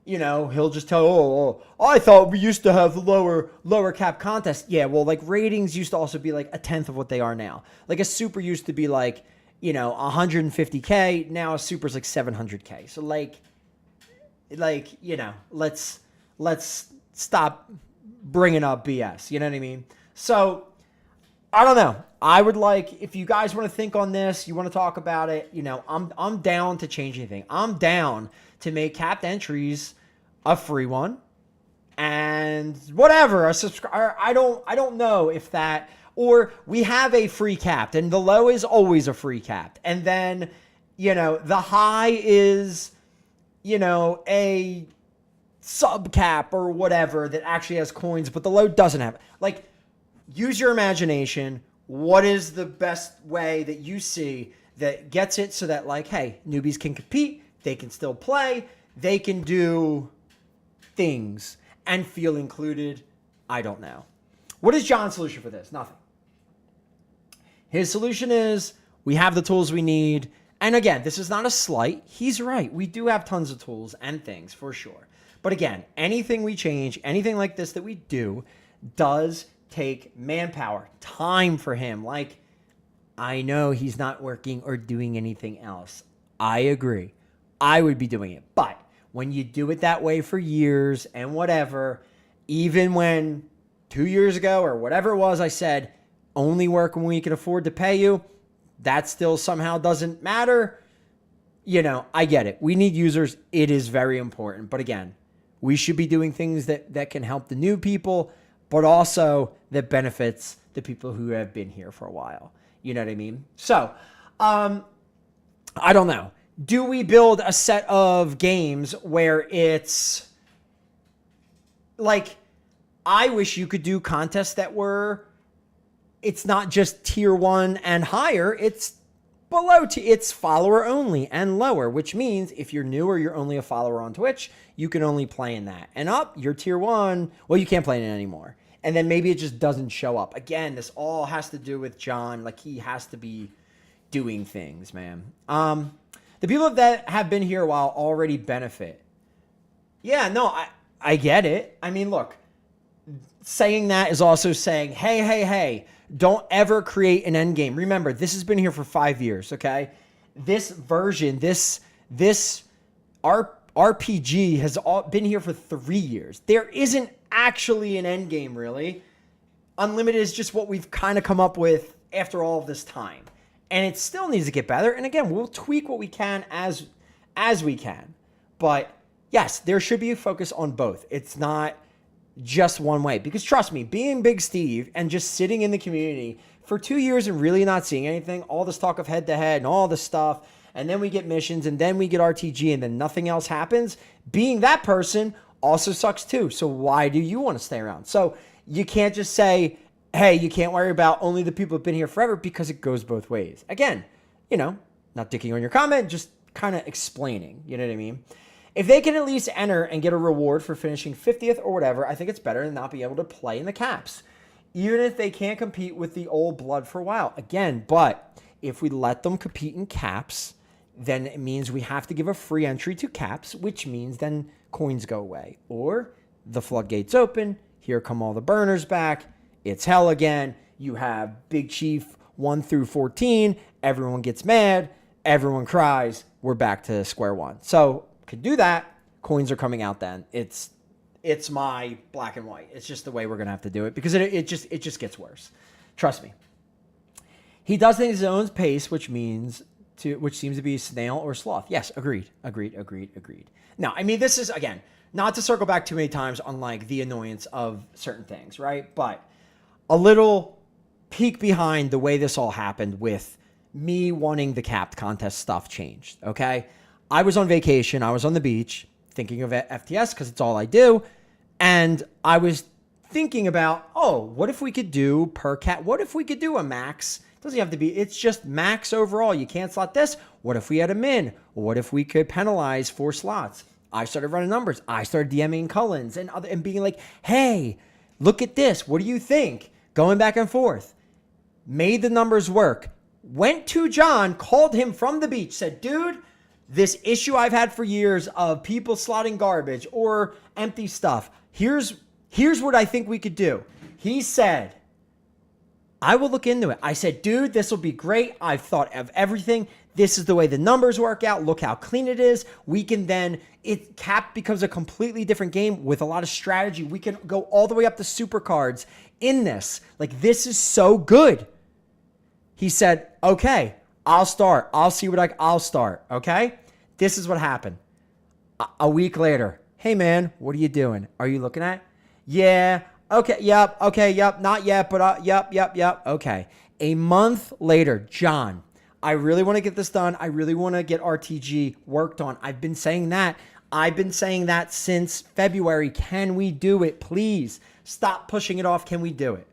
he'll just tell, I thought we used to have lower cap contests. Yeah, well, like ratings used to also be like a tenth of what they are now. Like a super used to be like, 150K. Now a super's like 700K. So let's stop bringing up BS. You know what I mean? So I don't know. I would like, if you guys want to think on this, you want to talk about it, I'm down to change anything. I'm down to make capped entries a free one and whatever, a subscriber. I don't know if that, or we have a free capped and the low is always a free capped. And then, the high is, a sub cap or whatever that actually has coins, but the low doesn't have it. Like, use your imagination. What is the best way that you see that gets it so that, like, hey, newbies can compete, they can still play, they can do things and feel included? I don't know. What is John's solution for this? Nothing. His solution is we have the tools we need. And again, this is not a slight. He's right. We do have tons of tools and things for sure. But again, anything we change, anything like this that we do does take manpower, time for him. Like, I know he's not working or doing anything else. I agree. I would be doing it. But when you do it that way for years and whatever, even when 2 years ago or whatever it was, I said, only work when we can afford to pay you, that still somehow doesn't matter. I get it. We need users. It is very important. But again, we should be doing things that can help the new people, but also that benefits the people who have been here for a while. You know what I mean? So, I don't know. Do we build a set of games where it's like, I wish you could do contests that were, it's not just tier 1 and higher, it's below, it's follower only and lower, which means if you're new or you're only a follower on Twitch, you can only play in that. And up, you're tier 1, well, you can't play in it anymore. And then maybe it just doesn't show up. Again, this all has to do with John. Like, he has to be doing things, man. The people that have been here a while already benefit. Yeah, no, I get it. I mean, look, saying that is also saying, hey, don't ever create an end game. Remember, this has been here for 5 years, okay? This version, this RPG has been here for 3 years. There isn't actually an end game, really. Unlimited is just what we've kind of come up with after all of this time. And it still needs to get better. And again, we'll tweak what we can as we can. But yes, there should be a focus on both. It's not just one way. Because trust me, being Big Steve and just sitting in the community for 2 years and really not seeing anything, all this talk of head-to-head and all this stuff, and then we get missions, and then we get RTG, and then nothing else happens, being that person also sucks too. So why do you want to stay around? So you can't just say, hey, you can't worry about only the people who've been here forever because it goes both ways. Again, not dicking on your comment, just kind of explaining. You know what I mean? If they can at least enter and get a reward for finishing 50th or whatever, I think it's better than not be able to play in the caps. Even if they can't compete with the old blood for a while. Again, but if we let them compete in caps, then it means we have to give a free entry to caps, which means then coins go away. Or the floodgates open, here come all the burners back, it's hell again, you have Big Chief 1 through 14, everyone gets mad, everyone cries, we're back to square one. So, could do that, coins are coming out then. It's my black and white. It's just the way we're going to have to do it because it just gets worse. Trust me. He does things at his own pace, which seems to be snail or sloth. Yes, agreed. Now, I mean, this is, again, not to circle back too many times on like the annoyance of certain things, right? But a little peek behind the way this all happened with me wanting the capped contest stuff changed, okay? I was on vacation. I was on the beach thinking of FTS because it's all I do. And I was thinking about, what if we could do per cap? What if we could do a max? It doesn't have to be, it's just max overall. You can't slot this. What if we had a min? What if we could penalize 4 slots? I started running numbers. I started DMing Cullens and being like, hey, look at this. What do you think? Going back and forth. Made the numbers work. Went to John, called him from the beach, said, dude, this issue I've had for years of people slotting garbage or empty stuff. Here's what I think we could do. He said, I will look into it. I said, dude, this will be great. I've thought of everything. This is the way the numbers work out. Look how clean it is. We can then, cap becomes a completely different game with a lot of strategy. We can go all the way up to super cards in this. Like, this is so good. He said, okay, I'll start. I'll see what I'll start. Okay. This is what happened. A week later. Hey man, what are you doing? Are you looking at? Yeah. Okay. Yep. Okay. Yep. Not yet, but yep. Okay. A month later, John, I really want to get this done. I really want to get RTG worked on. I've been saying that since February. Can we do it? Please stop pushing it off. Can we do it?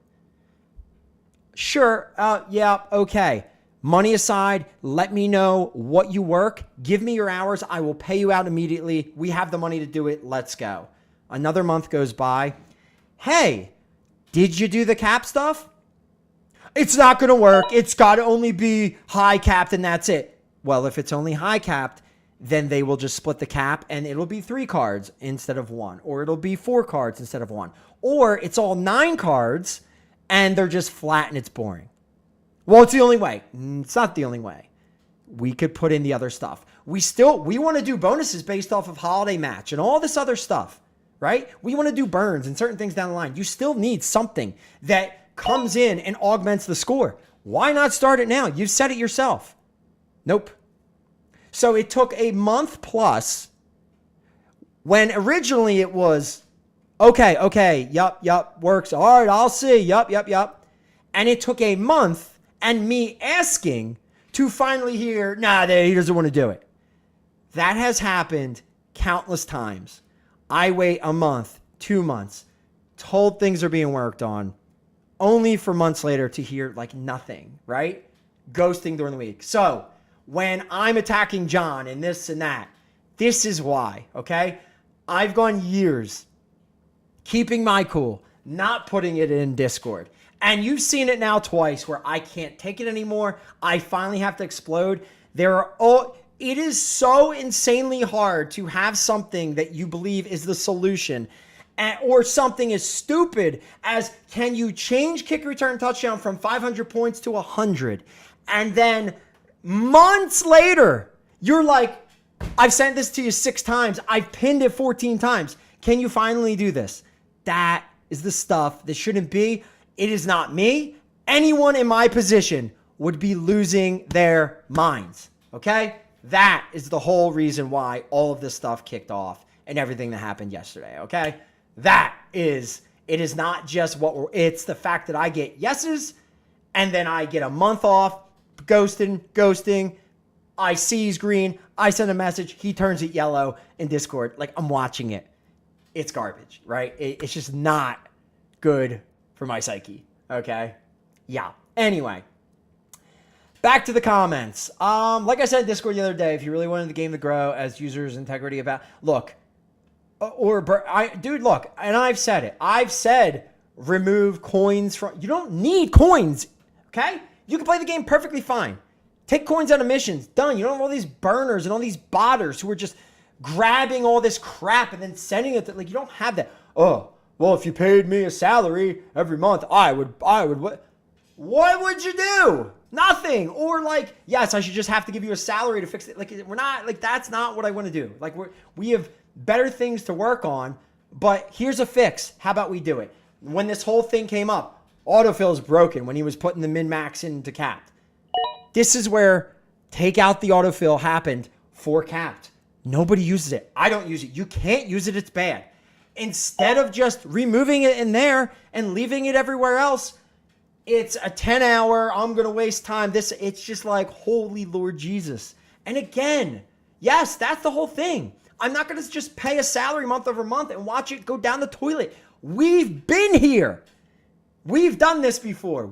Sure. Yeah. Okay. Money aside, let me know what you work. Give me your hours. I will pay you out immediately. We have the money to do it. Let's go. Another month goes by. Hey, did you do the cap stuff? It's not going to work. It's got to only be high capped and that's it. Well, if it's only high capped, then they will just split the cap and it'll be 3 cards instead of 1. Or it'll be 4 cards instead of 1. Or it's all 9 cards and they're just flat and it's boring. Well, it's the only way. It's not the only way. We could put in the other stuff. We want to do bonuses based off of holiday match and all this other stuff, right? We want to do burns and certain things down the line. You still need something that comes in and augments the score. Why not start it now? You've said it yourself. Nope. So it took a month plus when originally it was, okay, yup, works. All right, I'll see. Yup. And it took a month and me asking to finally hear, nah, he doesn't want to do it. That has happened countless times. I wait a month, 2 months, told things are being worked on, only for months later to hear like nothing, right? Ghosting during the week. So when I'm attacking John and this and that, this is why, okay? I've gone years keeping my cool, not putting it in Discord. And you've seen it now twice where I can't take it anymore. I finally have to explode. It is so insanely hard to have something that you believe is the solution or something as stupid as can you change kick return touchdown from 500 points to 100? And then months later, you're like, I've sent this to you 6 times. I've pinned it 14 times. Can you finally do this? That is the stuff that shouldn't be. It is not me. Anyone in my position would be losing their minds. Okay? That is the whole reason why all of this stuff kicked off and everything that happened yesterday. Okay? It is not just it's the fact that I get yeses and then I get a month off, ghosting. I see he's green. I send a message. He turns it yellow in Discord. Like, I'm watching it. It's garbage, right? It's just not good for my psyche. Okay? Yeah. Anyway. Back to the comments. Like I said in Discord the other day, if you really wanted the game to grow as users' integrity about... Look. Look. And I've said it. I've said remove coins from... You don't need coins. Okay? You can play the game perfectly fine. Take coins out of missions. Done. You don't have all these burners and all these botters who are just grabbing all this crap and then sending it to... Like, you don't have that. Oh, well, if you paid me a salary every month, I would... What would you do? Nothing. Or like, yes, I should just have to give you a salary to fix it. Like, we're not, like, that's not what I want to do. Like, we have better things to work on, but here's a fix. How about we do it? When this whole thing came up, autofill is broken when he was putting the min-max into capped. This is where take out the autofill happened for capped. Nobody uses it. I don't use it. You can't use it. It's bad. Instead of just removing it in there and leaving it everywhere else, it's a 10-hour, I'm going to waste time. It's just like, holy Lord Jesus. And again, yes, that's the whole thing. I'm not going to just pay a salary month over month and watch it go down the toilet. We've been here. We've done this before.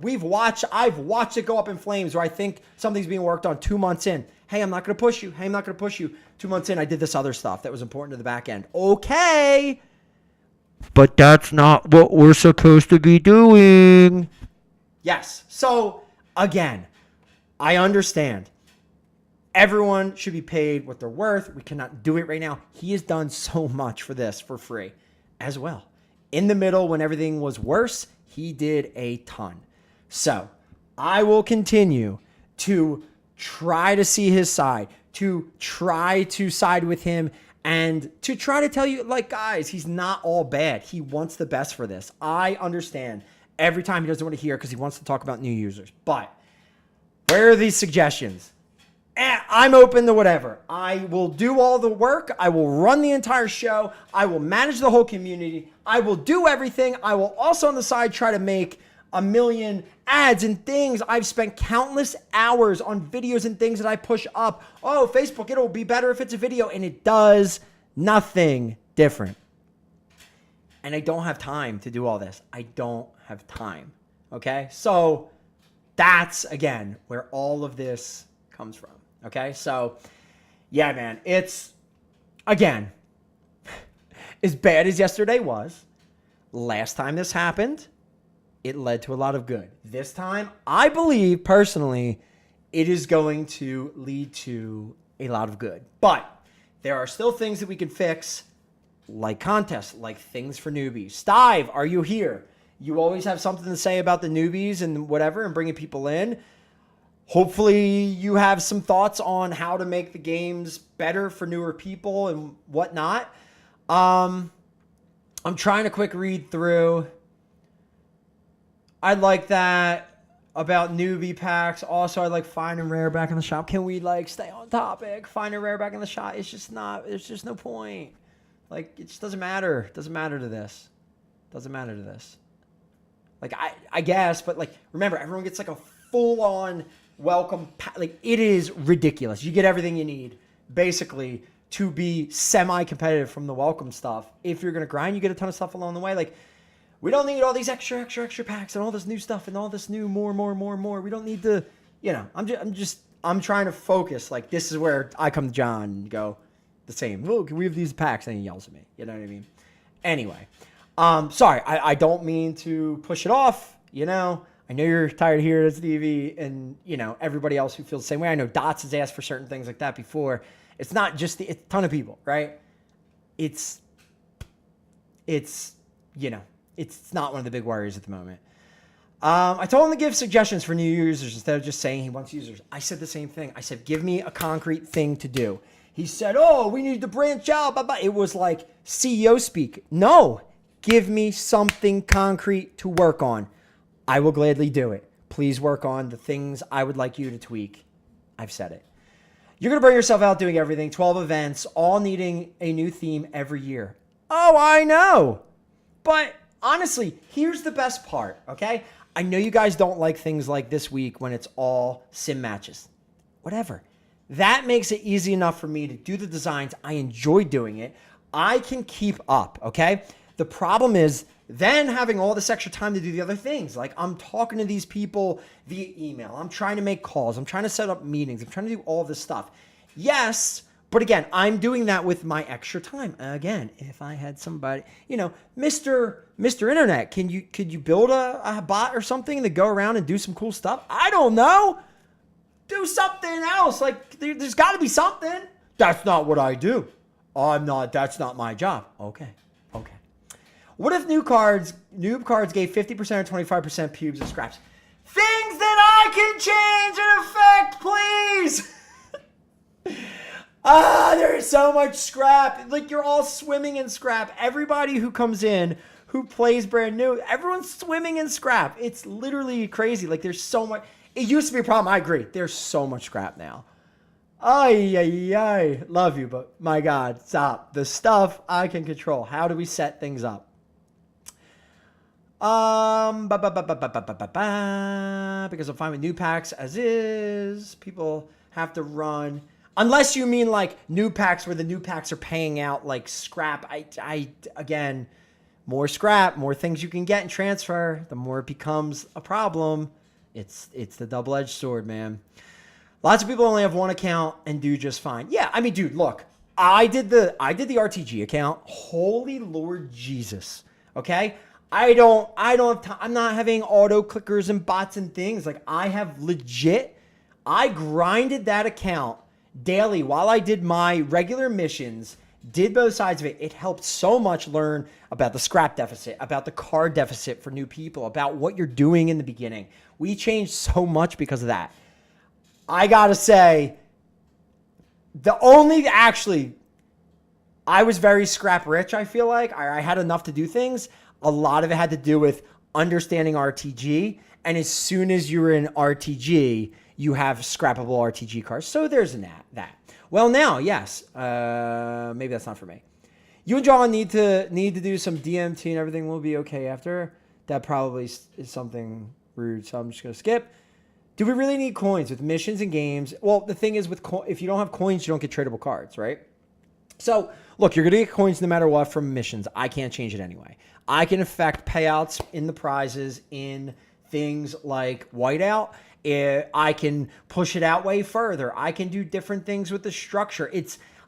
I've watched it go up in flames where I think something's being worked on 2 months in. Hey, I'm not going to push you. Hey, I'm not going to push you. 2 months in, I did this other stuff that was important to the back end. Okay. But that's not what we're supposed to be doing. Yes. So, again, I understand. Everyone should be paid what they're worth. We cannot do it right now. He has done so much for this for free as well. In the middle, when everything was worse, he did a ton. So, I will continue to try to see his side, to try to side with him, and to try to tell you, like, guys, he's not all bad. He wants the best for this. I understand. Every time he doesn't want to hear because he wants to talk about new users. But where are these suggestions? I'm open to whatever. I will do all the work. I will run the entire show. I will manage the whole community. I will do everything. I will also on the side try to make a million ads and things. I've spent countless hours on videos and things that I push up. Oh, Facebook, it'll be better if it's a video. And it does nothing different. And I don't have time to do all this. I don't have time. Okay? So that's, again, where all of this comes from. Okay? So, yeah, man. It's, again, as bad as yesterday was, last time this happened, it led to a lot of good. This time, I believe, personally, it is going to lead to a lot of good. But there are still things that we can fix, like contests, like things for newbies. Stive, are you here? You always have something to say about the newbies and whatever and bringing people in. Hopefully you have some thoughts on how to make the games better for newer people and whatnot. I'm trying to quick read through. I like that about newbie packs. Also, I like find and rare back in the shop. Can we like stay on topic? Find and rare back in the shop. It's just not, there's just no point. Like, it just doesn't matter. It doesn't matter to this. Doesn't matter to this. Like, I guess, but like, remember, everyone gets like a full-on welcome. Like, it is ridiculous. You get everything you need, basically, to be semi-competitive from the welcome stuff. If you're going to grind, you get a ton of stuff along the way. Like, we don't need all these extra packs and all this new stuff and all this new more. We don't need to, you know, I'm trying to focus. Like, this is where I come to John and go the same. Oh, can we have these packs? And he yells at me. You know what I mean? Anyway, sorry, I don't mean to push it off. You know, I know you're tired of hearing this, Stevie, and, you know, everybody else who feels the same way. I know Dots has asked for certain things like that before. It's not just it's a ton of people, right? It's, you know, it's not one of the big worries at the moment. I told him to give suggestions for new users instead of just saying he wants users. I said the same thing. I said, give me a concrete thing to do. He said, oh, we need to branch out. Blah, blah. It was like CEO speak. No, give me something concrete to work on. I will gladly do it. Please work on the things I would like you to tweak. I've said it. You're going to burn yourself out doing everything. 12 events, all needing a new theme every year. Oh, I know. But honestly, here's the best part, okay? I know you guys don't like things like this week when it's all sim matches. Whatever. That makes it easy enough for me to do the designs. I enjoy doing it. I can keep up, okay? The problem is then having all this extra time to do the other things. Like I'm talking to these people via email. I'm trying to make calls. I'm trying to set up meetings. I'm trying to do all of this stuff. Yes, but again, I'm doing that with my extra time. Again, if I had somebody, Mr. Internet, could you build a bot or something to go around and do some cool stuff? I don't know. Do something else. Like there's got to be something. That's not what I do. That's not my job. Okay. What if noob cards gave 50% or 25% pubes and scraps? Things that I can change and affect, please. There's so much scrap. Like you're all swimming in scrap. Everybody who comes in, who plays brand new, everyone's swimming in scrap. It's literally crazy. Like there's so much. It used to be a problem. I agree. There's so much scrap now. Ay. Love you, but my God, stop. The stuff I can control. How do we set things up? Because I'm fine with new packs as is. People have to run. Unless you mean like new packs where the new packs are paying out like scrap. Again, more scrap, more things you can get and transfer, the more it becomes a problem. It's the double-edged sword, man. Lots of people only have one account and do just fine. Yeah, I mean, dude, look, I did the RTG account. Holy Lord Jesus. Okay? I don't have time. I'm not having auto clickers and bots and things. Like I grinded that account daily while I did my regular missions, did both sides of it. It helped so much learn about the scrap deficit, about the card deficit for new people, about what you're doing in the beginning. We changed so much because of that. I gotta say, I was very scrap rich, I feel like. I had enough to do things. A lot of it had to do with understanding RTG. And as soon as you're in RTG, you have scrappable RTG cards. So there's that. Well, now, yes. Maybe that's not for me. You and John need to do some DMT and everything will be okay after. That probably is something rude, so I'm just going to skip. Do we really need coins with missions and games? Well, the thing is, if you don't have coins, you don't get tradable cards, right? So, look, you're going to get coins no matter what from missions. I can't change it anyway. I can affect payouts in the prizes in things like Whiteout. I can push it out way further. I can do different things with the structure.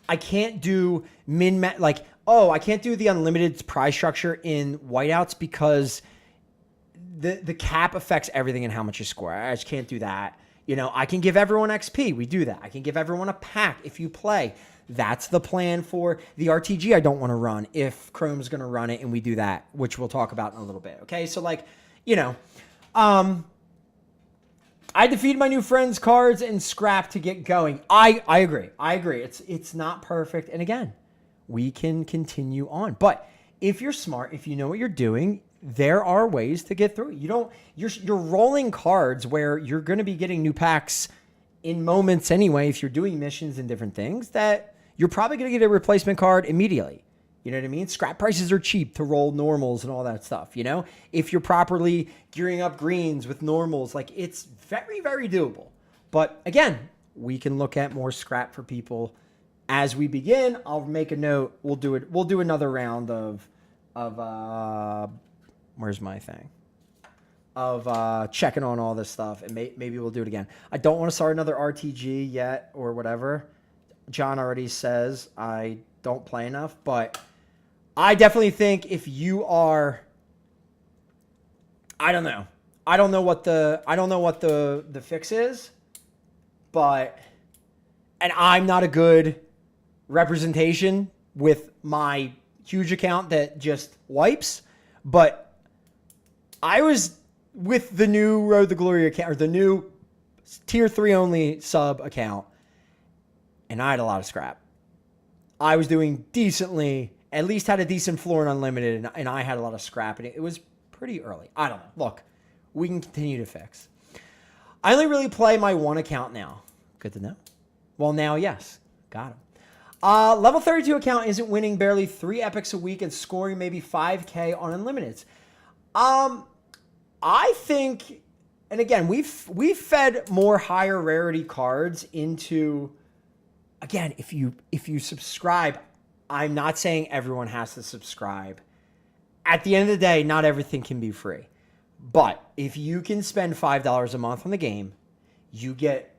I can't do I can't do the unlimited prize structure in Whiteouts because the cap affects everything and how much you score. I just can't do that. I can give everyone XP. We do that. I can give everyone a pack if you play. That's the plan for the RTG I don't want to run if Chrome's going to run it and we do that, which we'll talk about in a little bit. Okay, so I defeated my new friends' cards and scrap to get going. I agree. It's not perfect. And again, we can continue on. But if you're smart, if you know what you're doing, there are ways to get through it. You're rolling cards where you're going to be getting new packs in moments anyway. If you're doing missions and different things, that you're probably going to get a replacement card immediately. You know what I mean? Scrap prices are cheap to roll normals and all that stuff, If you're properly gearing up greens with normals, it's very, very doable. But again, we can look at more scrap for people as we begin. I'll make a note. We'll do it. We'll do another round of where's my thing? Of checking on all this stuff, and maybe we'll do it again. I don't want to start another RTG yet or whatever. John already says I don't play enough, but I definitely think if you are, I don't know what the fix is, but, and I'm not a good representation with my huge account that just wipes, but I was with the new Road to Glory account, or the new tier 3 only sub account, and I had a lot of scrap. I was doing decently, at least had a decent floor in Unlimited, and I had a lot of scrap, and it was pretty early. I don't know. Look, we can continue to fix. I only really play my one account now. Good to know. Well, now, yes. Got him. Level 32 account isn't winning barely 3 epics a week and scoring maybe 5K on Unlimiteds. I think, and again, we've fed more higher rarity cards into, again, if you subscribe, I'm not saying everyone has to subscribe. at the end of the day, not everything can be free. But if you can spend $5 a month on the game, you get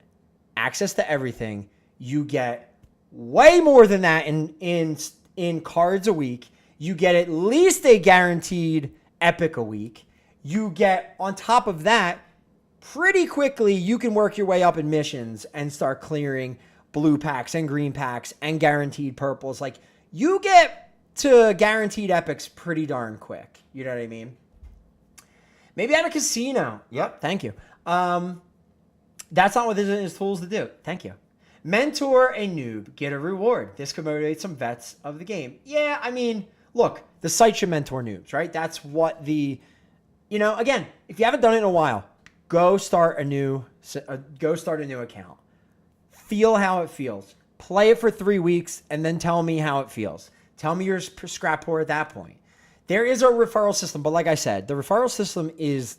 access to everything. You get way more than that in cards a week. You get at least a guaranteed epic a week. You get, on top of that, pretty quickly, you can work your way up in missions and start clearing blue packs and green packs and guaranteed purples. Like, you get to guaranteed epics pretty darn quick. You know what I mean? Maybe at a casino. Yep, thank you. That's not what REDZONE is tools to do. Thank you. Mentor a noob. Get a reward. This could motivate some vets of the game. Yeah, I mean, look, the site should mentor noobs, right? That's what the, again, if you haven't done it in a while, go start a new account. Feel how it feels. Play it for 3 weeks and then tell me how it feels. Tell me your scrap poor at that point. There is a referral system, but like I said, the referral system is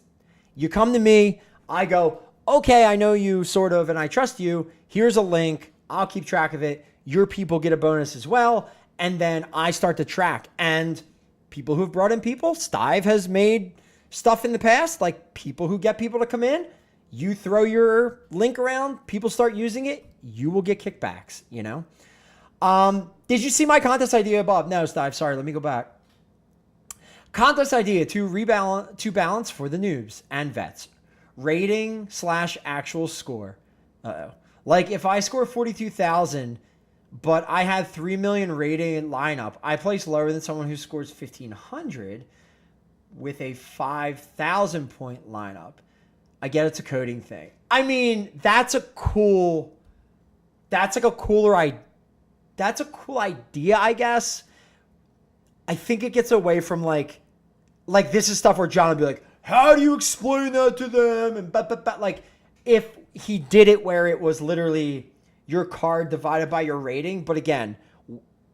you come to me, I go, okay, I know you sort of, and I trust you. Here's a link. I'll keep track of it. Your people get a bonus as well. And then I start to track. And people who've brought in people, Stive has made stuff in the past, like people who get people to come in. You throw your link around, people start using it, you will get kickbacks, Did you see my contest idea above? No, Stive, sorry, let me go back. Contest idea to balance for the noobs and vets. Rating / actual score. Uh-oh. Like if I score 42,000, but I had 3 million rating in lineup, I place lower than someone who scores 1,500 with a 5,000 point lineup. I get it's a coding thing. I mean, that's a cool idea, I guess. I think it gets away from like this is stuff where John would be like, how do you explain that to them? And like if he did it where it was literally your card divided by your rating. But again,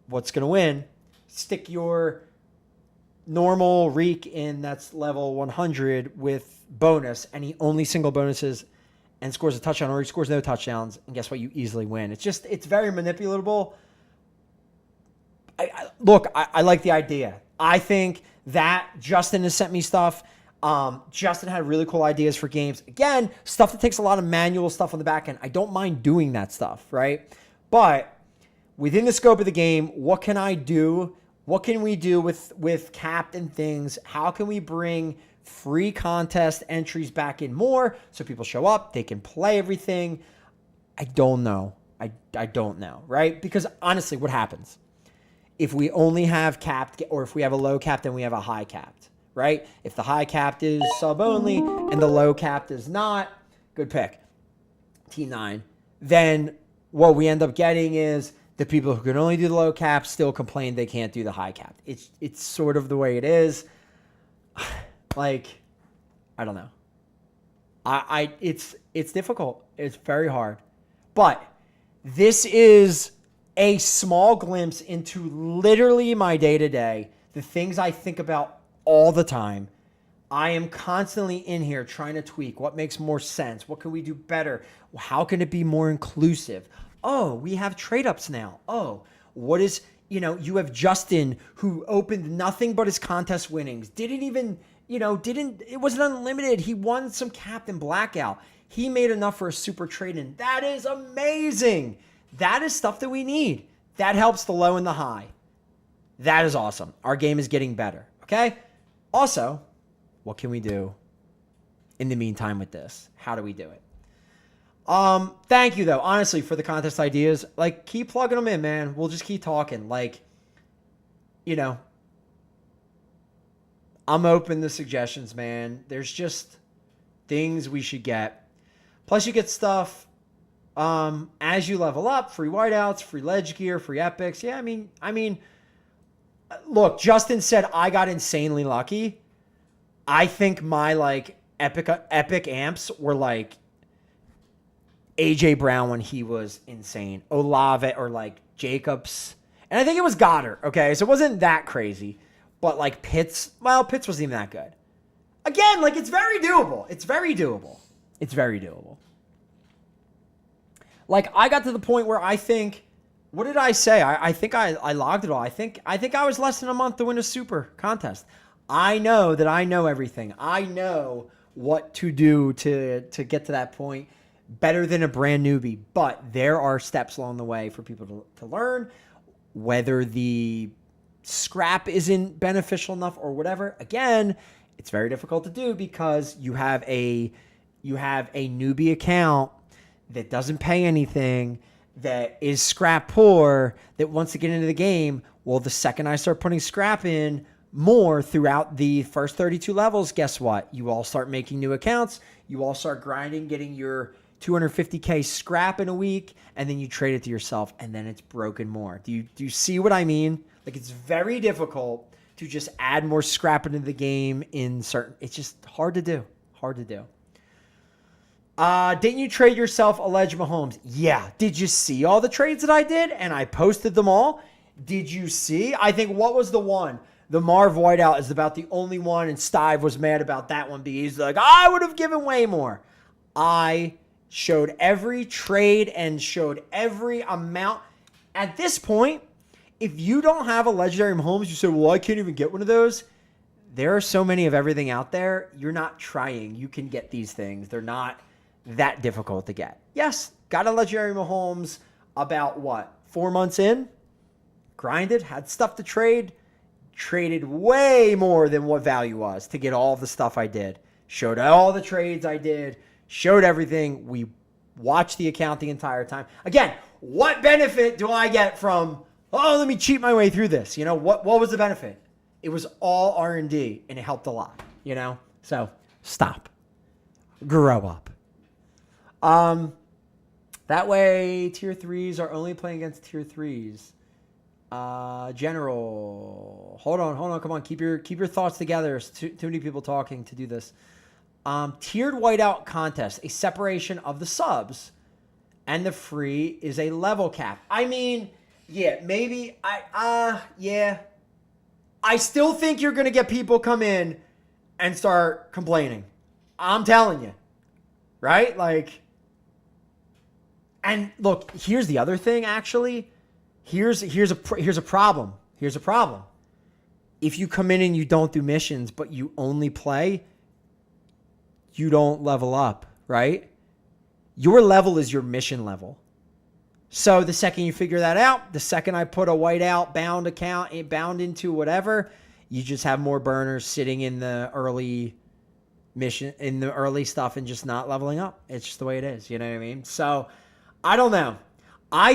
what's going to win? Stick your normal Reek in that's level 100 with bonus, and he only single bonuses and scores a touchdown, or he scores no touchdowns, and guess what? You easily win. It's very manipulatable. I like the idea. I think that Justin has sent me stuff. Justin had really cool ideas for games. Again, stuff that takes a lot of manual stuff on the back end. I don't mind doing that stuff, right? But within the scope of the game, what can I do? What can we do with capped and things? How can we bring free contest entries back in more so people show up, they can play everything? I don't know. I don't know, right? Because honestly, what happens? If we only have capped, or if we have a low capped, then we have a high capped, right? If the high capped is sub only and the low capped is not, good pick, T9, then what we end up getting is the people who can only do the low cap still complain they can't do the high cap. It's sort of the way it is. Like, I don't know. It's difficult. It's very hard. But this is a small glimpse into literally my day-to-day, the things I think about all the time. I am constantly in here trying to tweak what makes more sense. What can we do better? How can it be more inclusive? Oh, we have trade-ups now. Oh, what is, you have Justin who opened nothing but his contest winnings. It wasn't unlimited. He won some Captain Blackout. He made enough for a super trade-in. That is amazing. That is stuff that we need. That helps the low and the high. That is awesome. Our game is getting better. Okay? Also, what can we do in the meantime with this? How do we do it? Thank you though, honestly, for the contest ideas. Like, keep plugging them in, man. We'll just keep talking. Like, I'm open to suggestions, man. There's just things we should get. Plus, you get stuff as you level up, free whiteouts, free ledge gear, free epics. Yeah, I mean, look, Justin said I got insanely lucky. I think my epic amps were like AJ Brown when he was insane. Olave or Jacobs. And I think it was Goddard. Okay. So it wasn't that crazy, but Pitts wasn't even that good. Again, it's very doable. It's very doable. I got to the point where I think, what did I say? I think I logged it all. I think I was less than a month to win a super contest. I know that I know everything. I know what to do to get to that point better than a brand newbie. But there are steps along the way for people to learn, whether the scrap isn't beneficial enough or whatever. Again, it's very difficult to do because you have a newbie account that doesn't pay anything, that is scrap poor, that wants to get into the game. Well, the second I start putting scrap in more throughout the first 32 levels, guess what? You all start making new accounts. You all start grinding, getting your 250K scrap in a week, and then you trade it to yourself, and then it's broken more. Do you see what I mean? Like, it's very difficult to just add more scrap into the game in certain... It's just hard to do. Hard to do. Didn't you trade yourself a Ledge Mahomes? Yeah. Did you see all the trades that I did? And I posted them all. Did you see? I think, what was the one? The Marv Whiteout is about the only one, and Stive was mad about that one because he's like, I would have given way more. I showed every trade and showed every amount. At this point, if you don't have a legendary Mahomes, you say, well, I can't even get one of those. There are so many of everything out there. You're not trying. You can get these things. They're not that difficult to get. Yes, got a legendary Mahomes about, 4 months in? Grinded, had stuff to trade. Traded way more than what value was to get all the stuff I did. Showed all the trades I did. Showed everything. We watched the account the entire time. Again, what benefit do I get from, let me cheat my way through this? You know, what was the benefit? It was all R&D, and it helped a lot, you know? So, stop. Grow up. That way, tier 3s are only playing against tier 3s. General. Hold on. Come on. Keep your thoughts together. There's too many people talking to do this. Tiered whiteout contest, a separation of the subs, and the free is a level cap. I mean, yeah, maybe yeah. I still think you're gonna get people come in and start complaining. I'm telling you, right? Like, and look, here's the other thing. Actually, here's a problem. Here's a problem. If you come in and you don't do missions, but you only play, you don't level up, right? Your level is your mission level. So the second you figure that out, the second I put a whiteout bound account, bound into whatever, you just have more burners sitting in the early mission, in the early stuff, and just not leveling up. It's just the way it is. You know what I mean? So I don't know. I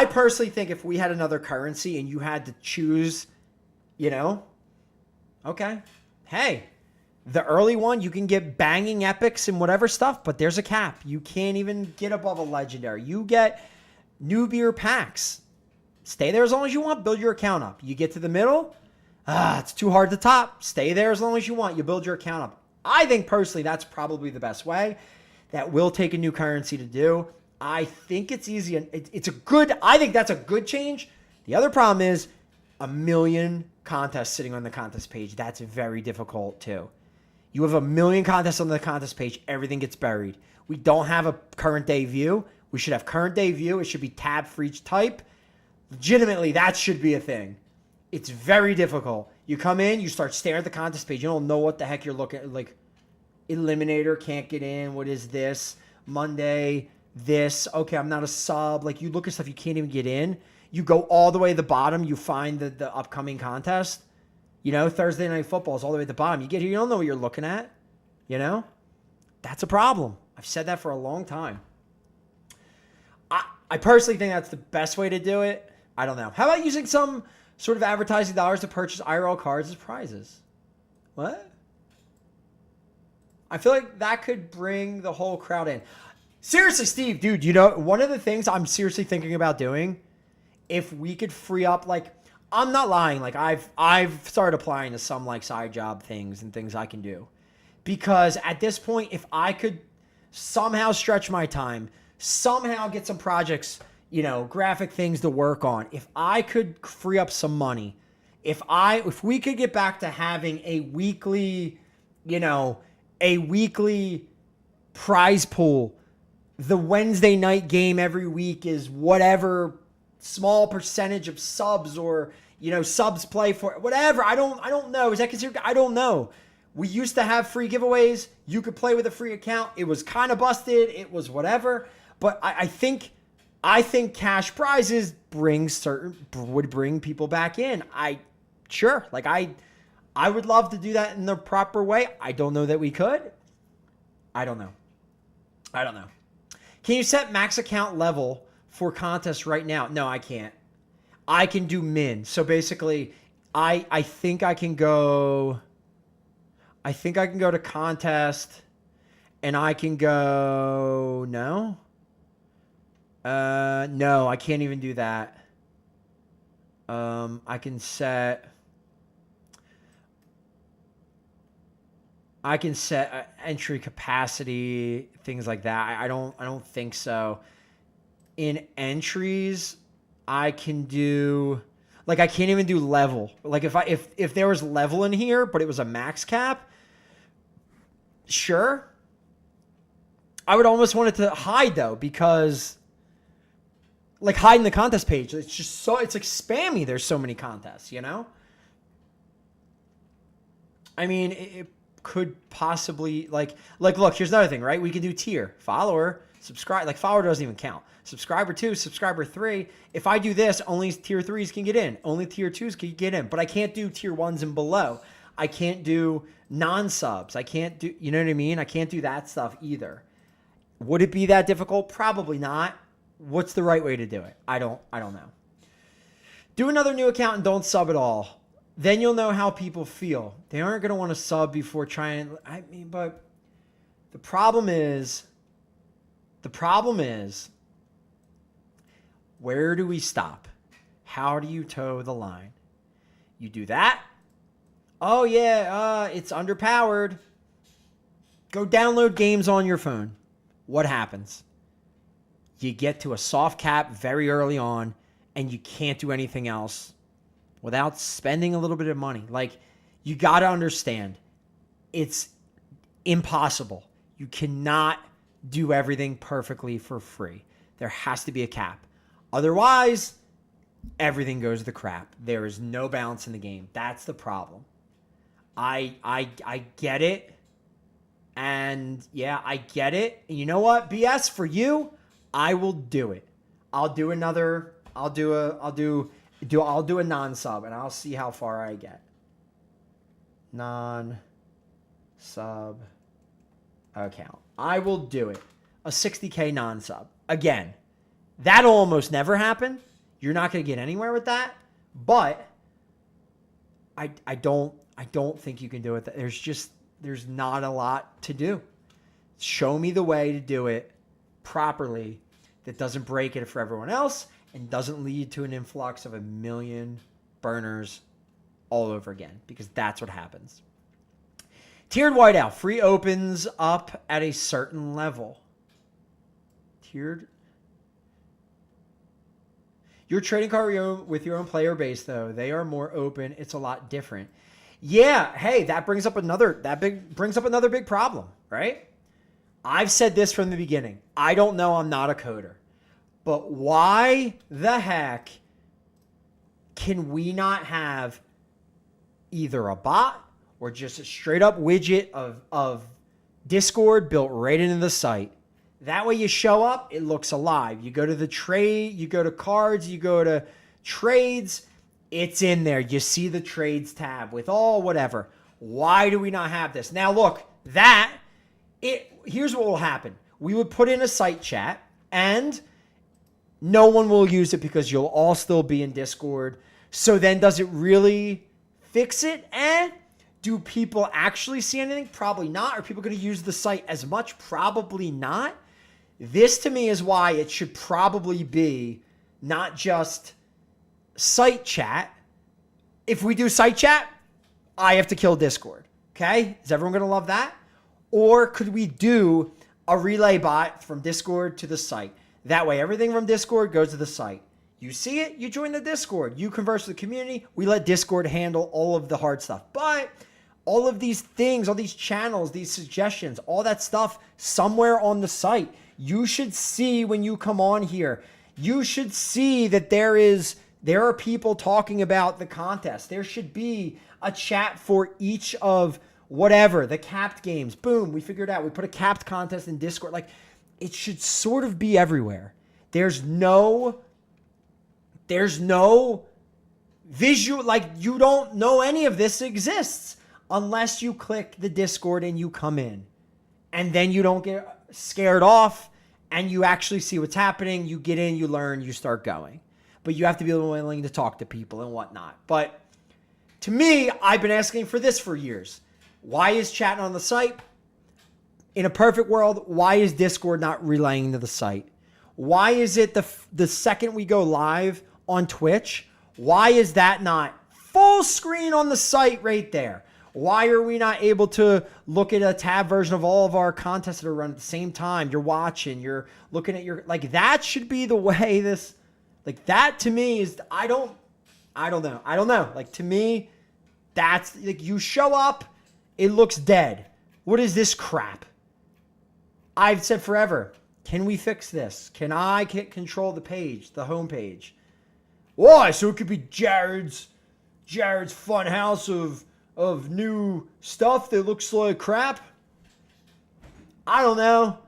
personally think if we had another currency and you had to choose, you know, okay, hey, the early one, you can get banging epics and whatever stuff, but there's a cap. You can't even get above a legendary. You get newbie packs. Stay there as long as you want. Build your account up. You get to the middle, it's too hard to top. Stay there as long as you want. You build your account up. I think personally that's probably the best way. That will take a new currency to do. I think it's easy. And I think that's a good change. The other problem is 1 million contests sitting on the contest page. That's very difficult too. You have 1 million contests on the contest page. Everything gets buried. We don't have a current day view. We should have current day view. It should be tabbed for each type. Legitimately, that should be a thing. It's very difficult. You come in, you start staring at the contest page. You don't know what the heck you're looking at. Like, Eliminator can't get in. What is this? Monday, this. Okay, I'm not a sub. Like, you look at stuff, you can't even get in. You go all the way to the bottom. You find the upcoming contest. You know, Thursday Night Football is all the way at the bottom. You get here, you don't know what you're looking at. You know? That's a problem. I've said that for a long time. I personally think that's the best way to do it. I don't know. How about using some sort of advertising dollars to purchase IRL cards as prizes? What? I feel like that could bring the whole crowd in. Seriously, Steve, dude, you know, one of the things I'm seriously thinking about doing, if we could free up, like, I'm not lying. Like, I've started applying to some, like, side job things and things I can do. Because at this point, if I could somehow stretch my time, somehow get some projects, you know, graphic things to work on, if I could free up some money, if we could get back to having a weekly, you know, a weekly prize pool, the Wednesday night game every week is whatever small percentage of subs, or subs play for whatever. I don't know. Is that considered? I don't know. We used to have free giveaways. You could play with a free account. It was kind of busted. It was whatever. But I think cash prizes would bring people back in. Sure. Like I would love to do that in the proper way. I don't know that we could. I don't know. Can you set max account level for contests right now? No, I can't. I can do min. So basically, I think I can go to contest, and I can go no, I can't even do that. I can set entry capacity, things like that. I don't think so. In entries, I can do, like, I can't even do level. Like if there was level in here, but it was a max cap, sure. I would almost want it to hide though, because like hiding the contest page, it's just it's like spammy. There's so many contests, I mean, it could possibly like look, here's another thing, right? We can do tier, follower, subscribe. Like follower doesn't even count. Subscriber 2, subscriber 3. If I do this, only tier 3s can get in. Only tier 2s can get in. But I can't do tier 1s and below. I can't do non-subs. I can't do, you know what I mean? I can't do that stuff either. Would it be that difficult? Probably not. What's the right way to do it? I don't know. Do another new account and don't sub at all. Then you'll know how people feel. They aren't going to want to sub before trying. I mean, but the problem is, where do we stop? How do you toe the line? You do that? Oh yeah, it's underpowered. Go download games on your phone. What happens? You get to a soft cap very early on, and you can't do anything else without spending a little bit of money. Like, you got to understand, it's impossible. You cannot do everything perfectly for free. There has to be a cap. Otherwise, everything goes to the crap. There is no balance in the game. That's the problem. I get it. And yeah, I get it. And you know what? BS for you, I will do it. I'll do a non-sub, and I'll see how far I get. Non-sub account. I will do it. A 60K non-sub. Again, that'll almost never happen. You're not going to get anywhere with that. But I don't think you can do it. There's not a lot to do. Show me the way to do it properly that doesn't break it for everyone else and doesn't lead to an influx of 1 million burners all over again, because that's what happens. Tiered whiteout. Free opens up at a certain level. Tiered. Your trading card with your own player base, though, they are more open. It's a lot different. Yeah, hey, that brings up another big problem, right? I've said this from the beginning. I don't know, I'm not a coder. But why the heck can we not have either a bot or just a straight up widget of Discord built right into the site? That way you show up, it looks alive. You go to the trade, you go to cards, you go to trades, it's in there. You see the trades tab with all whatever. Why do we not have this? Now look, here's what will happen. We would put in a site chat, and no one will use it because you'll all still be in Discord. So then does it really fix it? Do people actually see anything? Probably not. Are people going to use the site as much? Probably not. This to me is why it should probably be not just site chat. If we do site chat, I have to kill Discord. Okay? Is everyone going to love that? Or could we do a relay bot from Discord to the site? That way, everything from Discord goes to the site. You see it, you join the Discord. You converse with the community. We let Discord handle all of the hard stuff. But all of these things, all these channels, these suggestions, all that stuff somewhere on the site. You should see when you come on here. You should see that there are people talking about the contest. There should be a chat for each of whatever, the capped games. Boom, we figured out. We put a capped contest in Discord. Like, it should sort of be everywhere. There's no visual, like, you don't know any of this exists unless you click the Discord and you come in. And then you don't get scared off and you actually see what's happening. You get in, you learn, you start going. But you have to be willing to talk to people and whatnot. But to me, I've been asking for this for years. Why is chatting on the site? In a perfect world, why is Discord not relaying to the site? Why is it the second we go live on Twitch, why is that not full screen on the site right there? Why are we not able to look at a tab version of all of our contests that are run at the same time? You're watching, you're looking at your, like, that should be the way this, like, that to me is, I don't know. Like, to me, that's, like, you show up, it looks dead. What is this crap? I've said forever, can we fix this? Can I control the page, the home page? Why? So it could be Jared's fun house of new stuff that looks like crap? I don't know.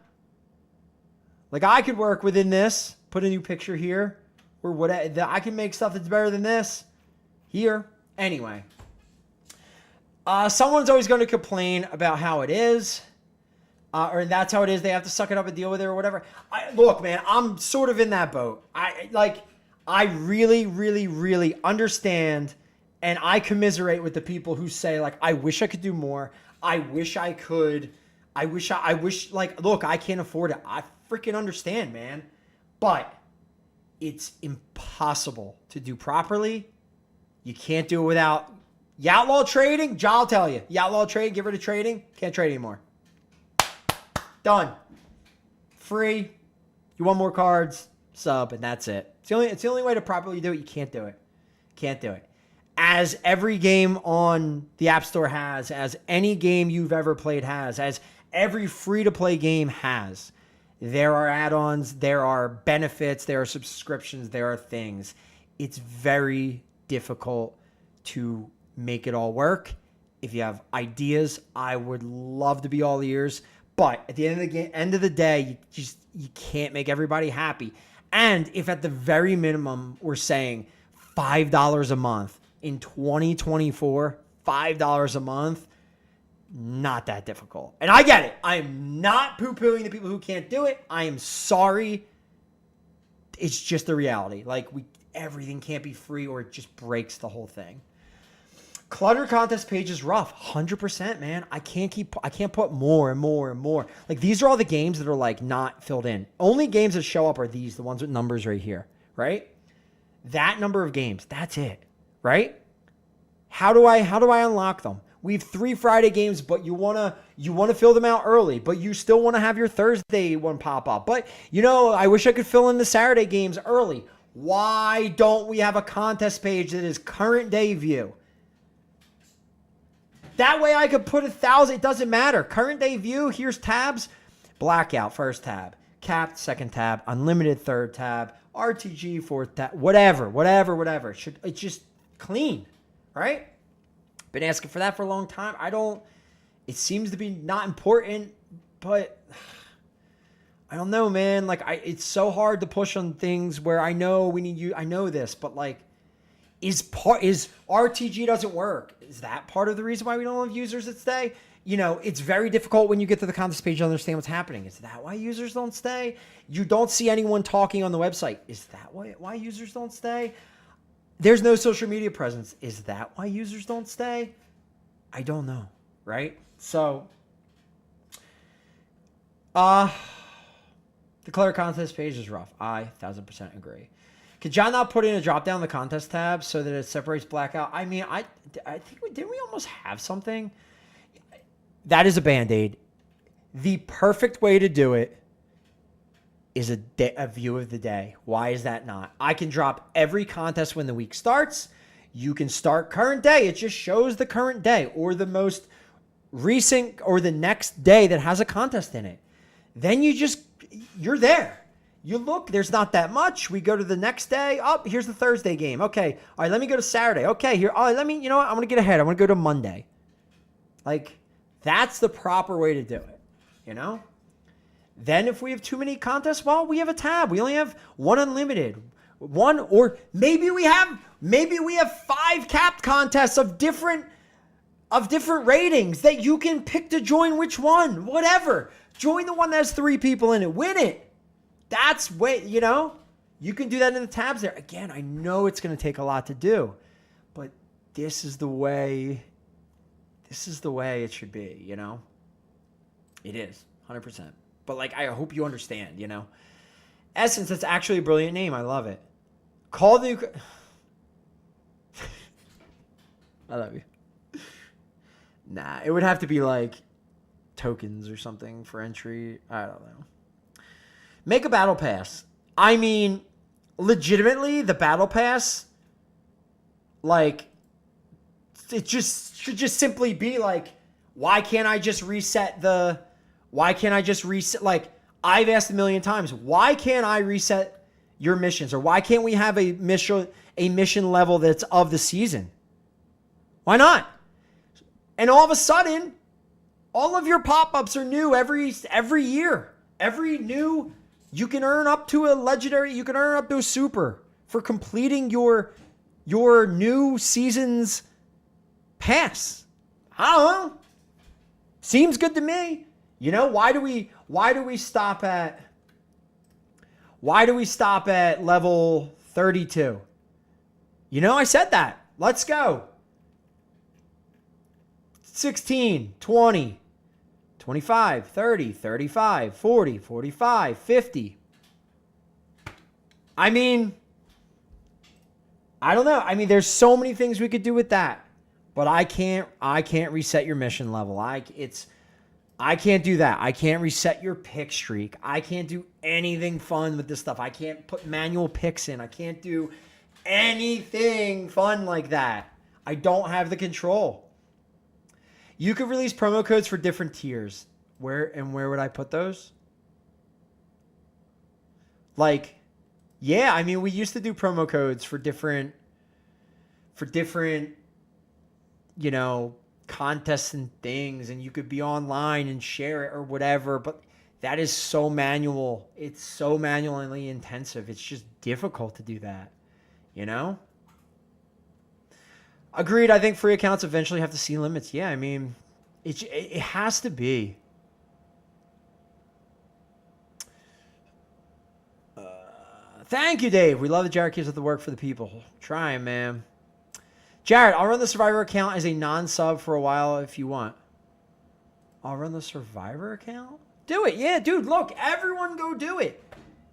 Like, I could work within this, put a new picture here, or whatever. I can make stuff that's better than this here. Anyway. Someone's always going to complain about how it is. Or that's how it is. They have to suck it up and deal with it or whatever. Look, man, I'm sort of in that boat. I really, really, really understand, and I commiserate with the people who say, like, I wish I could do more. I wish I could. I wish, like, look, I can't afford it. I freaking understand, man. But it's impossible to do properly. You can't do it without outlaw trading. I'll tell you. Outlaw trading, get rid of trading. Can't trade anymore. Done. Free. You want more cards? Sub, and that's it. It's the only way to properly do it. You can't do it. Can't do it. As every game on the App Store has, as any game you've ever played has, as every free-to-play game has, there are add-ons, there are benefits, there are subscriptions, there are things. It's very difficult to make it all work. If you have ideas, I would love to be all ears. But at the end of the day, you can't make everybody happy. And if at the very minimum we're saying $5 a month in 2024, $5 a month, not that difficult. And I get it. I am not poo-pooing the people who can't do it. I am sorry. It's just the reality. Like, everything can't be free or it just breaks the whole thing. Clutter contest page is rough. 100%, man. I can't put more and more and more. Like, these are all the games that are, like, not filled in. Only games that show up are these, the ones with numbers right here, right? That number of games, that's it, right? How do I unlock them? We have 3 Friday games, but you wanna fill them out early, but you still want to have your Thursday one pop up. But, I wish I could fill in the Saturday games early. Why don't we have a contest page that is current day view? That way I could put 1,000. It doesn't matter. Current day view. Here's tabs. Blackout, first tab. Capped, second tab. Unlimited, third tab. RTG, fourth tab. Whatever. It's just clean, right? Been asking for that for a long time. It seems to be not important, but I don't know, man. Like, it's so hard to push on things where I know we need you. I know this, but, like, is RTG doesn't work. Is that part of the reason why we don't have users that stay? It's very difficult when you get to the contest page to understand what's happening. Is that why users don't stay? You don't see anyone talking on the website. Is that why users don't stay? There's no social media presence. Is that why users don't stay? I don't know, right? So, the clutter contest page is rough. I 1,000% agree. Could John not put in a drop down the contest tab so that it separates blackout? I mean, I think didn't we almost have something? That is a Band-Aid. The perfect way to do it is a view of the day. Why is that not? I can drop every contest when the week starts. You can start current day. It just shows the current day or the most recent or the next day that has a contest in it. Then you're there. You look, there's not that much. We go to the next day. Oh, here's the Thursday game. Okay. All right, let me go to Saturday. Okay, here. All right, you know what? I'm going to get ahead. I'm going to go to Monday. Like, that's the proper way to do it, you know? Then if we have too many contests, well, we have a tab. We only have one unlimited. One, or maybe we have 5 capped contests of different ratings that you can pick to join which one. Whatever. Join the one that has 3 people in it. Win it. That's way, you know, you can do that in the tabs there. Again, I know it's going to take a lot to do, but this is the way it should be, you know? It is, 100%. But, like, I hope you understand, you know? Essence, that's actually a brilliant name. I love it. Call the... I love you. Nah, it would have to be, like, tokens or something for entry. I don't know. Make a battle pass. I mean, legitimately, the battle pass, like, it should just simply be like, why can't I just reset, like, I've asked a million times, why can't I reset your missions? Or why can't we have a mission level that's of the season? Why not? And all of a sudden, all of your pop-ups are new every year. Every new... You can earn up to a legendary, you can earn up to a super for completing your new season's pass. I don't know. Seems good to me. You know, why do we stop at level 32? You know, I said that. Let's go. 16, 20. 25, 30, 35, 40, 45, 50. I mean, I don't know. I mean, there's so many things we could do with that. But I can't reset your mission level. I can't do that. I can't reset your pick streak. I can't do anything fun with this stuff. I can't put manual picks in. I can't do anything fun like that. I don't have the control. You could release promo codes for different tiers. Where would I put those? Like, yeah, I mean, we used to do promo codes for different, you know, contests and things, and you could be online and share it or whatever, but that is so manual. It's so manually intensive. It's just difficult to do that, you know? Agreed. I think free accounts eventually have to see limits. Yeah, I mean, it has to be. Thank you, Dave. We love the Jared Kids with the work for the people. Trying, man. Jared, I'll run the Survivor account as a non-sub for a while if you want. I'll run the Survivor account? Do it. Yeah, dude, look, everyone go do it.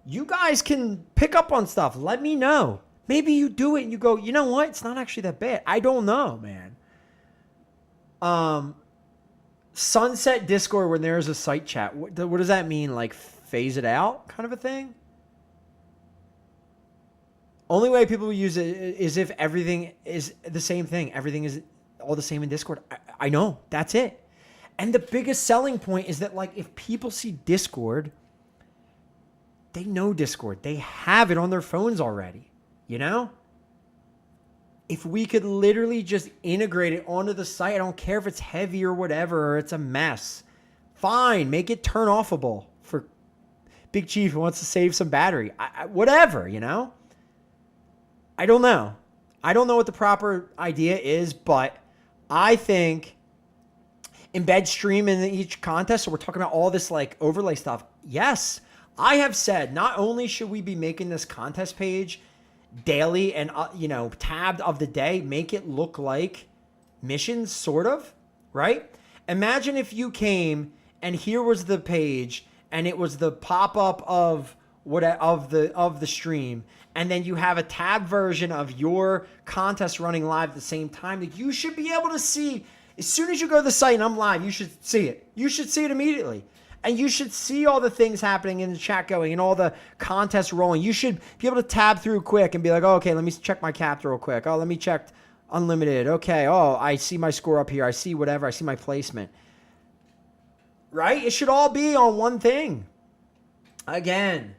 You guys can pick up on stuff. Let me know. Maybe you do it and you go, you know what? It's not actually that bad. I don't know, man. Sunset Discord when there's a site chat. What does that mean? Like phase it out kind of a thing? Only way people use it is if everything is the same thing. Everything is all the same in Discord. I know. That's it. And the biggest selling point is that, like, if people see Discord, they know Discord. They have it on their phones already, you know? If we could literally just integrate it onto the site, I don't care if it's heavy or whatever, or it's a mess. Fine. Make it turn offable for Big Chief who wants to save some battery. Whatever, you know? I don't know. I don't know what the proper idea is, but I think embed stream in each contest. So we're talking about all this like overlay stuff. Yes, I have said not only should we be making this contest page daily and, tabbed of the day, make it look like missions, sort of, right? Imagine if you came and here was the page and it was the pop-up of the stream, and then you have a tab version of your contest running live at the same time that you should be able to see as soon as you go to the site and I'm live. You should see it. You should see it immediately. And you should see all the things happening in the chat going and all the contests rolling. You should be able to tab through quick and be like, oh, okay, let me check my cap real quick. Oh, let me check unlimited. Okay. Oh, I see my score up here. I see whatever. I see my placement. Right? It should all be on one thing. Again,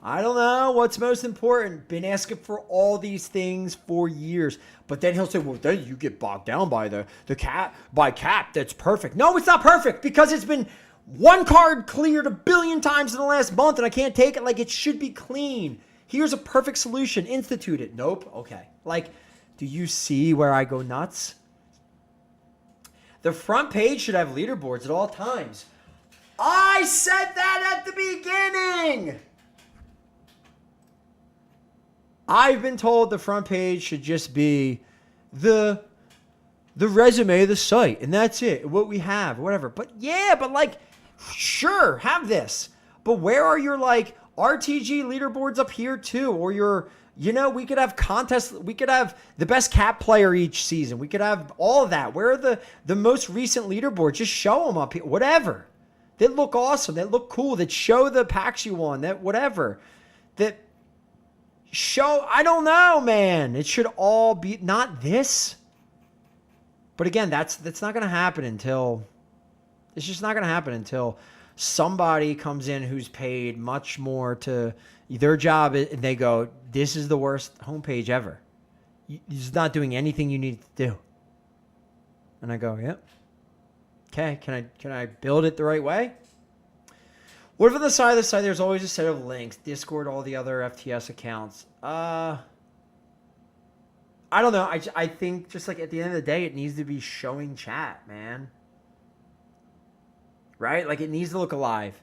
I don't know what's most important. Been asking for all these things for years. But then he'll say, well, then you get bogged down by the cap, that's perfect. No, it's not perfect because it's been one card cleared a billion times in the last month and I can't take it like it should be clean. Here's a perfect solution. Institute it. Nope. Okay. Like, do you see where I go nuts? The front page should have leaderboards at all times. I said that at the beginning. I've been told the front page should just be the resume of the site, and that's it, what we have, whatever. But yeah, but like, sure, have this. But where are your like RTG leaderboards up here too? Or your, you know, we could have contests. We could have the best cap player each season. We could have all of that. Where are the most recent leaderboards? Just show them up here, whatever. That look awesome. That look cool. That show the packs you won. That whatever. That show, I don't know, man. It should all be not this. But again, that's not going to happen until it's just not going to happen until somebody comes in who's paid much more to their job and they go, this is the worst homepage ever. He's not doing anything you need to do. And I go, yep. Okay, can I build it the right way? What if on the side of the site there's always a set of links, Discord, all the other FTS accounts? I don't know. I think just like at the end of the day, it needs to be showing chat, man. Right? Like it needs to look alive.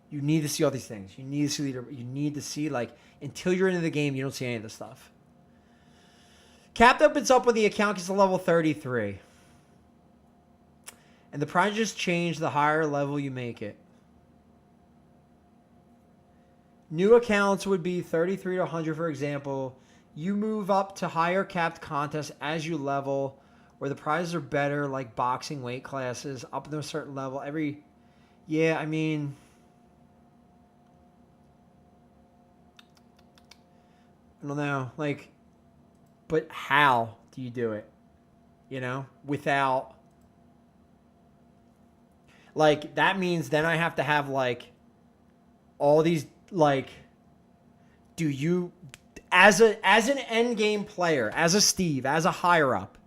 You need to see all these things. You need to see leader. You need to see like until you're into the game, you don't see any of this stuff. Capped opens up when the account gets to level 33. And the prize just change the higher level you make it. New accounts would be 33 to 100, for example. You move up to higher capped contests as you level, where the prizes are better, like boxing weight classes, up to a certain level. Yeah, I mean, I don't know, like, but how do you do it? You know, without, like, that means then I have to have, like, all these, like, do you, as an end game player, as a Steve, as a higher up,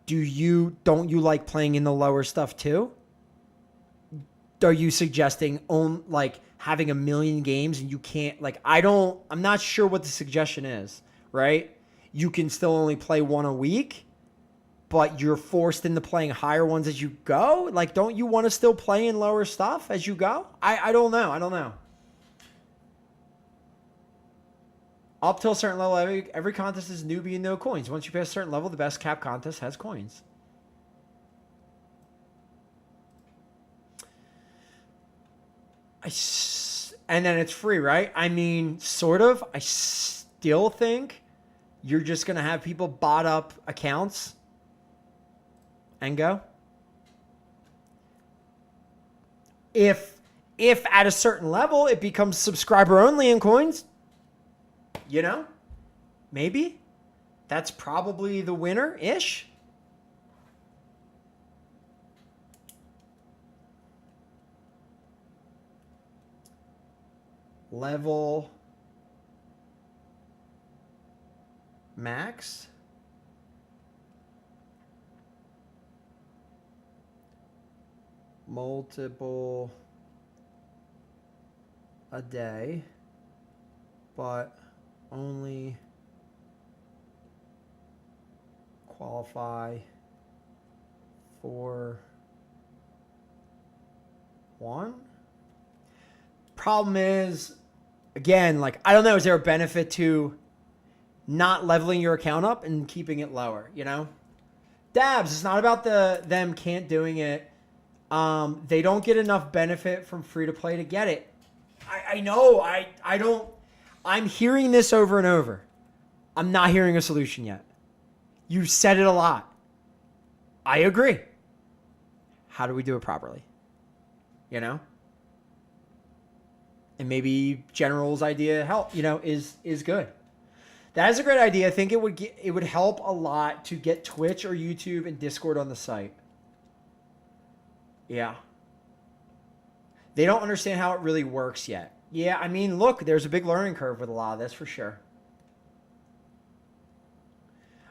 don't you like playing in the lower stuff too? Are you suggesting like having a million games and you can't, like, I'm not sure what the suggestion is, right? You can still only play one a week, but you're forced into playing higher ones as you go. Like, don't you want to still play in lower stuff as you go? I don't know. I don't know. Up till a certain level, every contest is newbie and no coins. Once you pass a certain level, the best cap contest has coins. And then it's free, right? I mean, sort of. I still think you're just going to have people bot up accounts and go. If at a certain level it becomes subscriber only in coins, you know, maybe that's probably the winner-ish. Level max. Multiple a day, but only qualify for one. Problem is, again, like, I don't know, is there a benefit to not leveling your account up and keeping it lower, you know? Dabs, it's not about them can't doing it. They don't get enough benefit from free to play to get it. I know, I don't. I'm hearing this over and over. I'm not hearing a solution yet. You said it a lot. I agree. How do we do it properly? You know? And maybe General's idea is good. That is a great idea. I think it would help a lot to get Twitch or YouTube and Discord on the site. Yeah. They don't understand how it really works yet. Yeah, I mean, look, there's a big learning curve with a lot of this for sure.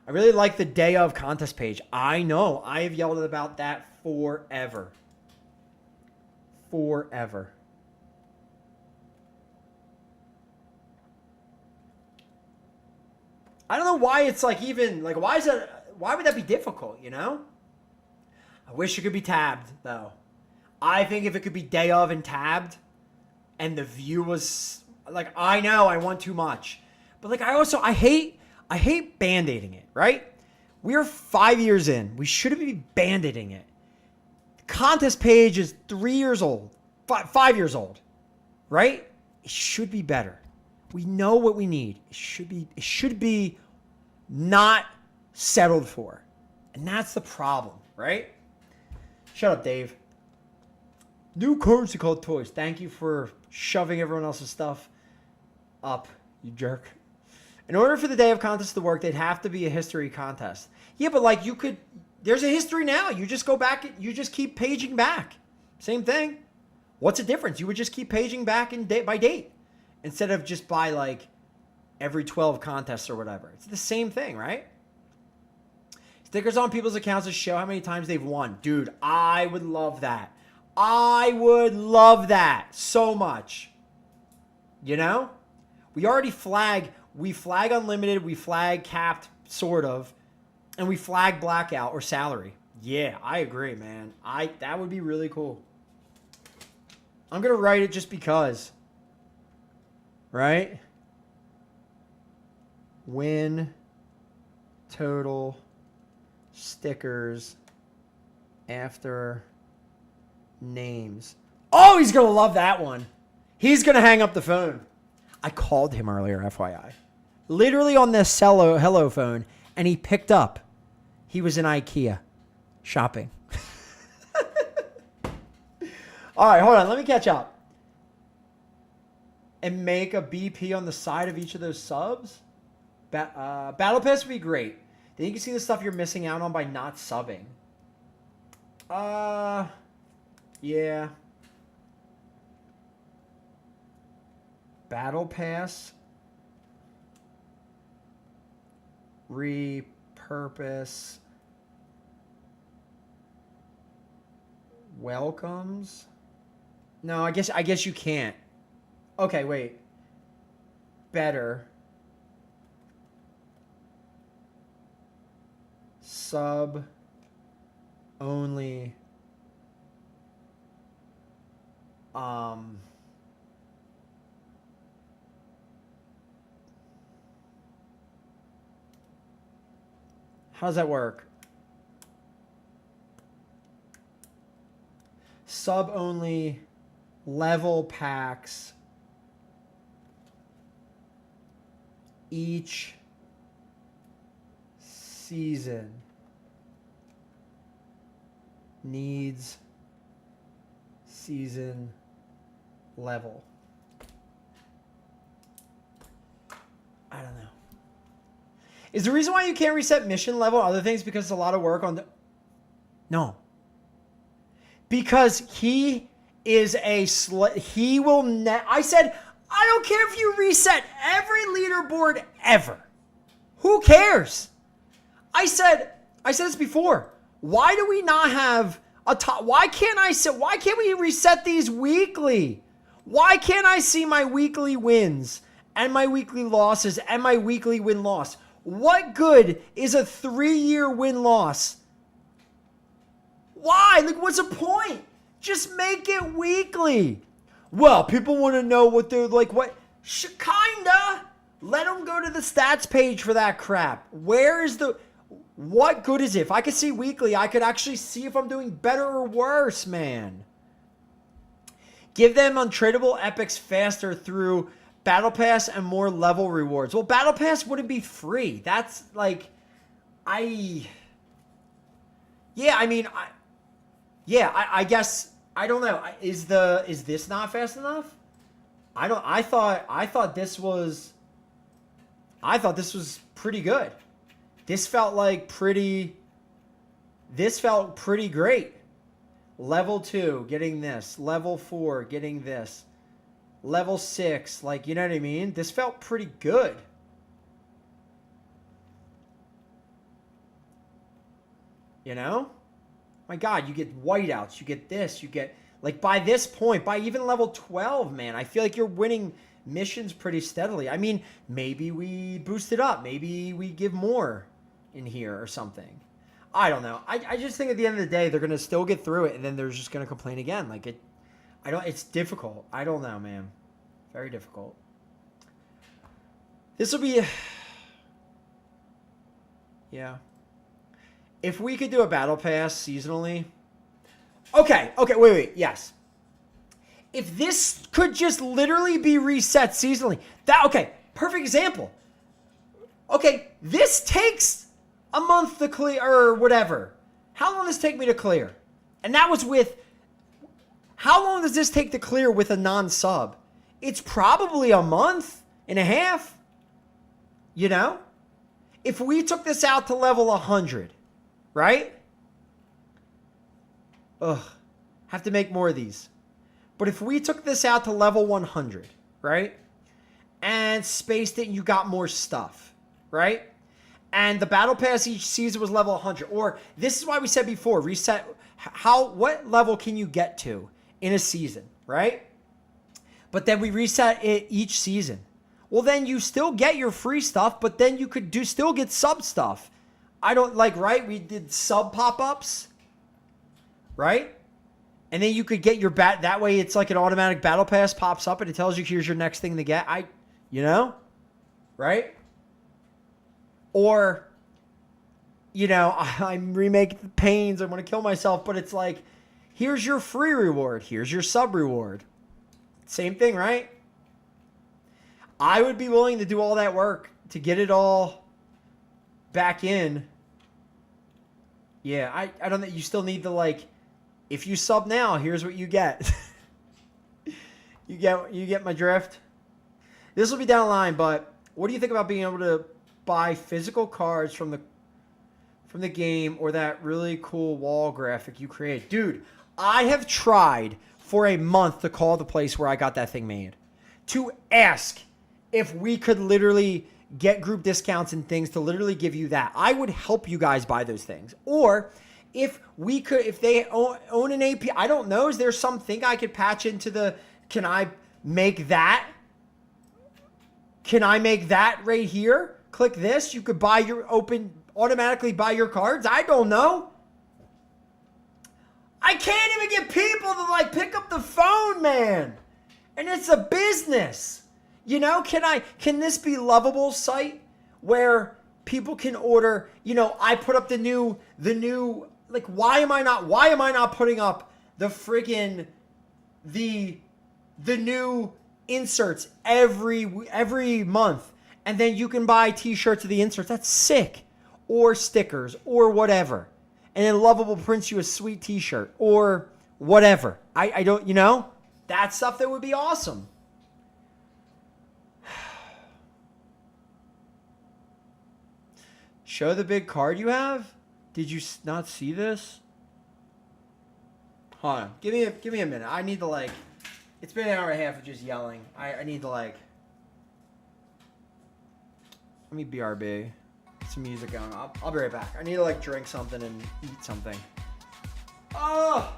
I really like the day of contest page. I know. I have yelled about that forever. Forever. I don't know why it's like even, like, why would that be difficult, you know? I wish it could be tabbed, though. I think if it could be day of and tabbed, and the view was, like, I know I want too much. But, like, I hate band-aiding it, right? We're 5 years in. We shouldn't be band-aiding it. The contest page is 3 years old. 5 years old, right? It should be better. We know what we need. It should be not settled for. And that's the problem, right? Shut up, Dave. New currency called toys. Thank you for shoving everyone else's stuff up, you jerk. In order for the day of contest to work, they'd have to be a history contest. Yeah, but like there's a history now. You just go back, you just keep paging back. Same thing. What's the difference? You would just keep paging back in date by date instead of just by like every 12 contests or whatever. It's the same thing, right? Stickers on people's accounts to show how many times they've won. Dude, I would love that. I would love that so much. You know? We already flag unlimited, we flag capped, sort of, and we flag blackout or salary. Yeah, I agree, man. That would be really cool. I'm going to write it just because. Right? Win total stickers after names. Oh, he's going to love that one. He's going to hang up the phone. I called him earlier, FYI. Literally on this hello phone, and he picked up. He was in IKEA shopping. All right, hold on. Let me catch up. And make a BP on the side of each of those subs? Battle Pass would be great. Then you can see the stuff you're missing out on by not subbing. Yeah. Battle Pass. Repurpose. Welcomes. No, I guess you can't. Okay, wait. Better. Sub only. How does that work? Sub only level packs each season needs season level. I don't know. Is the reason why you can't reset mission level other things because it's a lot of work on the... No. Because he is he will I said, I don't care if you reset every leaderboard ever. Who cares? I said this before. Why do we not have a top? Why can't we reset these weekly? Why can't I see my weekly wins and my weekly losses and my weekly win-loss? What good is a 3-year win-loss? Why? Like, what's the point? Just make it weekly. Well, people want to know what they're like. What? Kinda. Let them go to the stats page for that crap. Where is the... What good is it? If I could see weekly, I could actually see if I'm doing better or worse, man. Give them untradeable epics faster through Battle Pass and more level rewards. Well, Battle Pass wouldn't be free. That's like... I guess... I don't know. Is this not fast enough? I thought this was pretty good. This felt pretty great. Level 2, getting this. Level 4, getting this. level 6. Like, you know what I mean? This felt pretty good. You know? My God, you get whiteouts. You get this. You get, like, by this point, by even level 12, man, I feel like you're winning missions pretty steadily. I mean, maybe we boost it up. Maybe we give more in here or something. I don't know. I just think at the end of the day, they're going to still get through it, and then they're just going to complain again. Like, it's difficult. I don't know, man. Very difficult. This will be... Yeah. If we could do a battle pass seasonally... Okay, wait, yes. If this could just literally be reset seasonally... Okay, perfect example. Okay, this takes a month to clear, or whatever. How long does this take me to clear? And that was with... How long does this take to clear with a non-sub? It's probably a month and a half. You know? If we took this out to level 100, right? Ugh. Have to make more of these. But if we took this out to level 100, right? And spaced it and you got more stuff, right? And the battle pass each season was level 100. Or this is why we said before, reset. What level can you get to in a season, right? But then we reset it each season. Well, then you still get your free stuff, but then you could still get sub stuff. I don't like, right? We did sub pop-ups, right? And then you could get your that way it's like an automatic battle pass pops up and it tells you here's your next thing to get. You know? Right? Or, you know, I'm remaking the pains. I want to kill myself, but it's like, here's your free reward. Here's your sub reward. Same thing, right? I would be willing to do all that work to get it all back in. Yeah, I don't think you still need to, like, if you sub now, here's what you get. you get my drift. This will be down the line, but what do you think about being able to buy physical cards from the game or that really cool wall graphic you create? Dude, I have tried for a month to call the place where I got that thing made to ask if we could literally get group discounts and things to literally give you that. I would help you guys buy those things. Or if we could, if they own an AP, I don't know, is there something I could patch into the, can I make that? Can I make that right here? Click this. You could buy your automatically buy your cards. I don't know. I can't even get people to like pick up the phone, man. And it's a business. You know, can this be lovable site where people can order, you know, I put up the new, like, why am I not putting up the friggin' the new inserts every month, and then you can buy t-shirts of the inserts. That's sick. Or stickers or whatever. And then Lovable prints you a sweet t-shirt or whatever. I don't, you know, that's stuff that would be awesome. Show the big card you have? Did you not see this? Hold on. Give me a minute. I need to, like, it's been an hour and a half of just yelling. I need to, like, let me BRB. Get some music going. I'll be right back. I need to, like, drink something and eat something. Oh!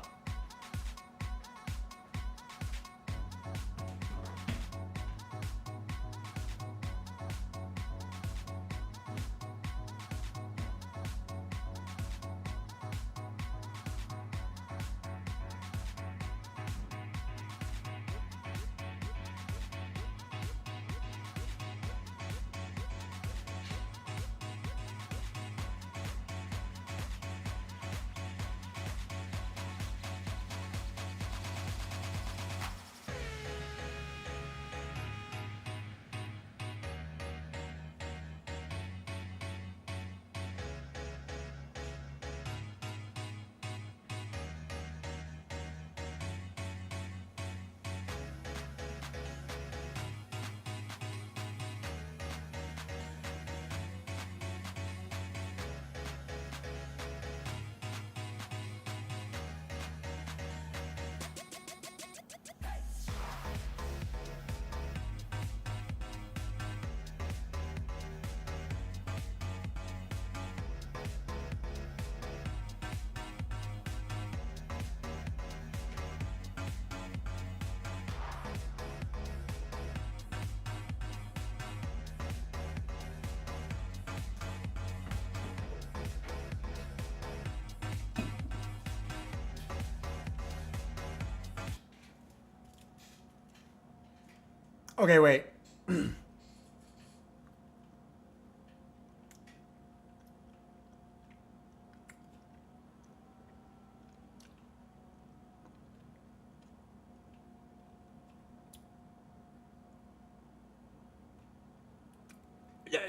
Okay, wait.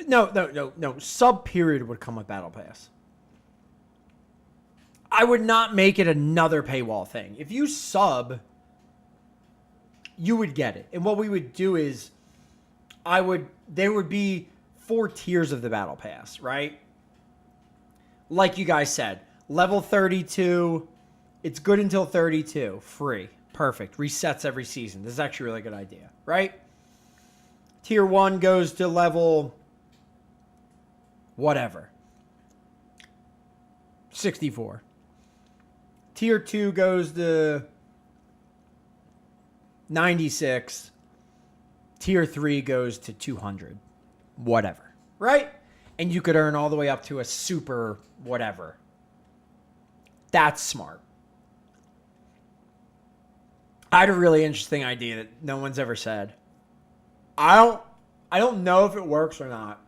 No. Sub period would come with Battle Pass. I would not make it another paywall thing. If you sub, you would get it. And what we would do is there would be 4 tiers of the Battle Pass, right? Like you guys said, level 32, it's good until 32, free. Perfect. Resets every season. This is actually a really good idea, right? Tier 1 goes to level whatever. 64. Tier 2 goes to 96. Tier 3 goes to 200. Whatever. Right? And you could earn all the way up to a super whatever. That's smart. I had a really interesting idea that no one's ever said. I don't know if it works or not.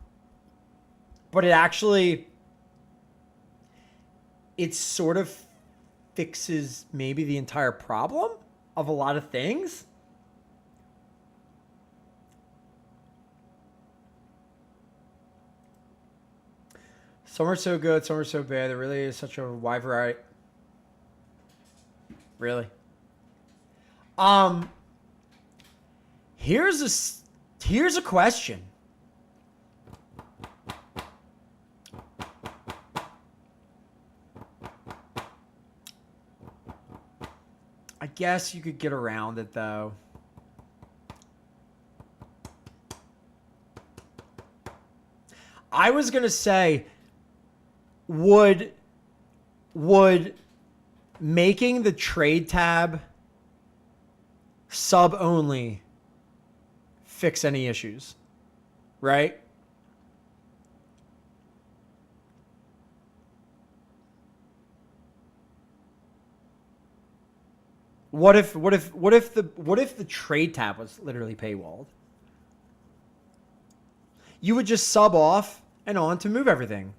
But it sort of fixes maybe the entire problem of a lot of things. Some are so good, some are so bad. There really is such a wide variety. Really? Here's a question. I guess you could get around it though. I was going to say, would making the trade tab sub only fix any issues? Right? What if the trade tab was literally paywalled? You would just sub off and on to move everything.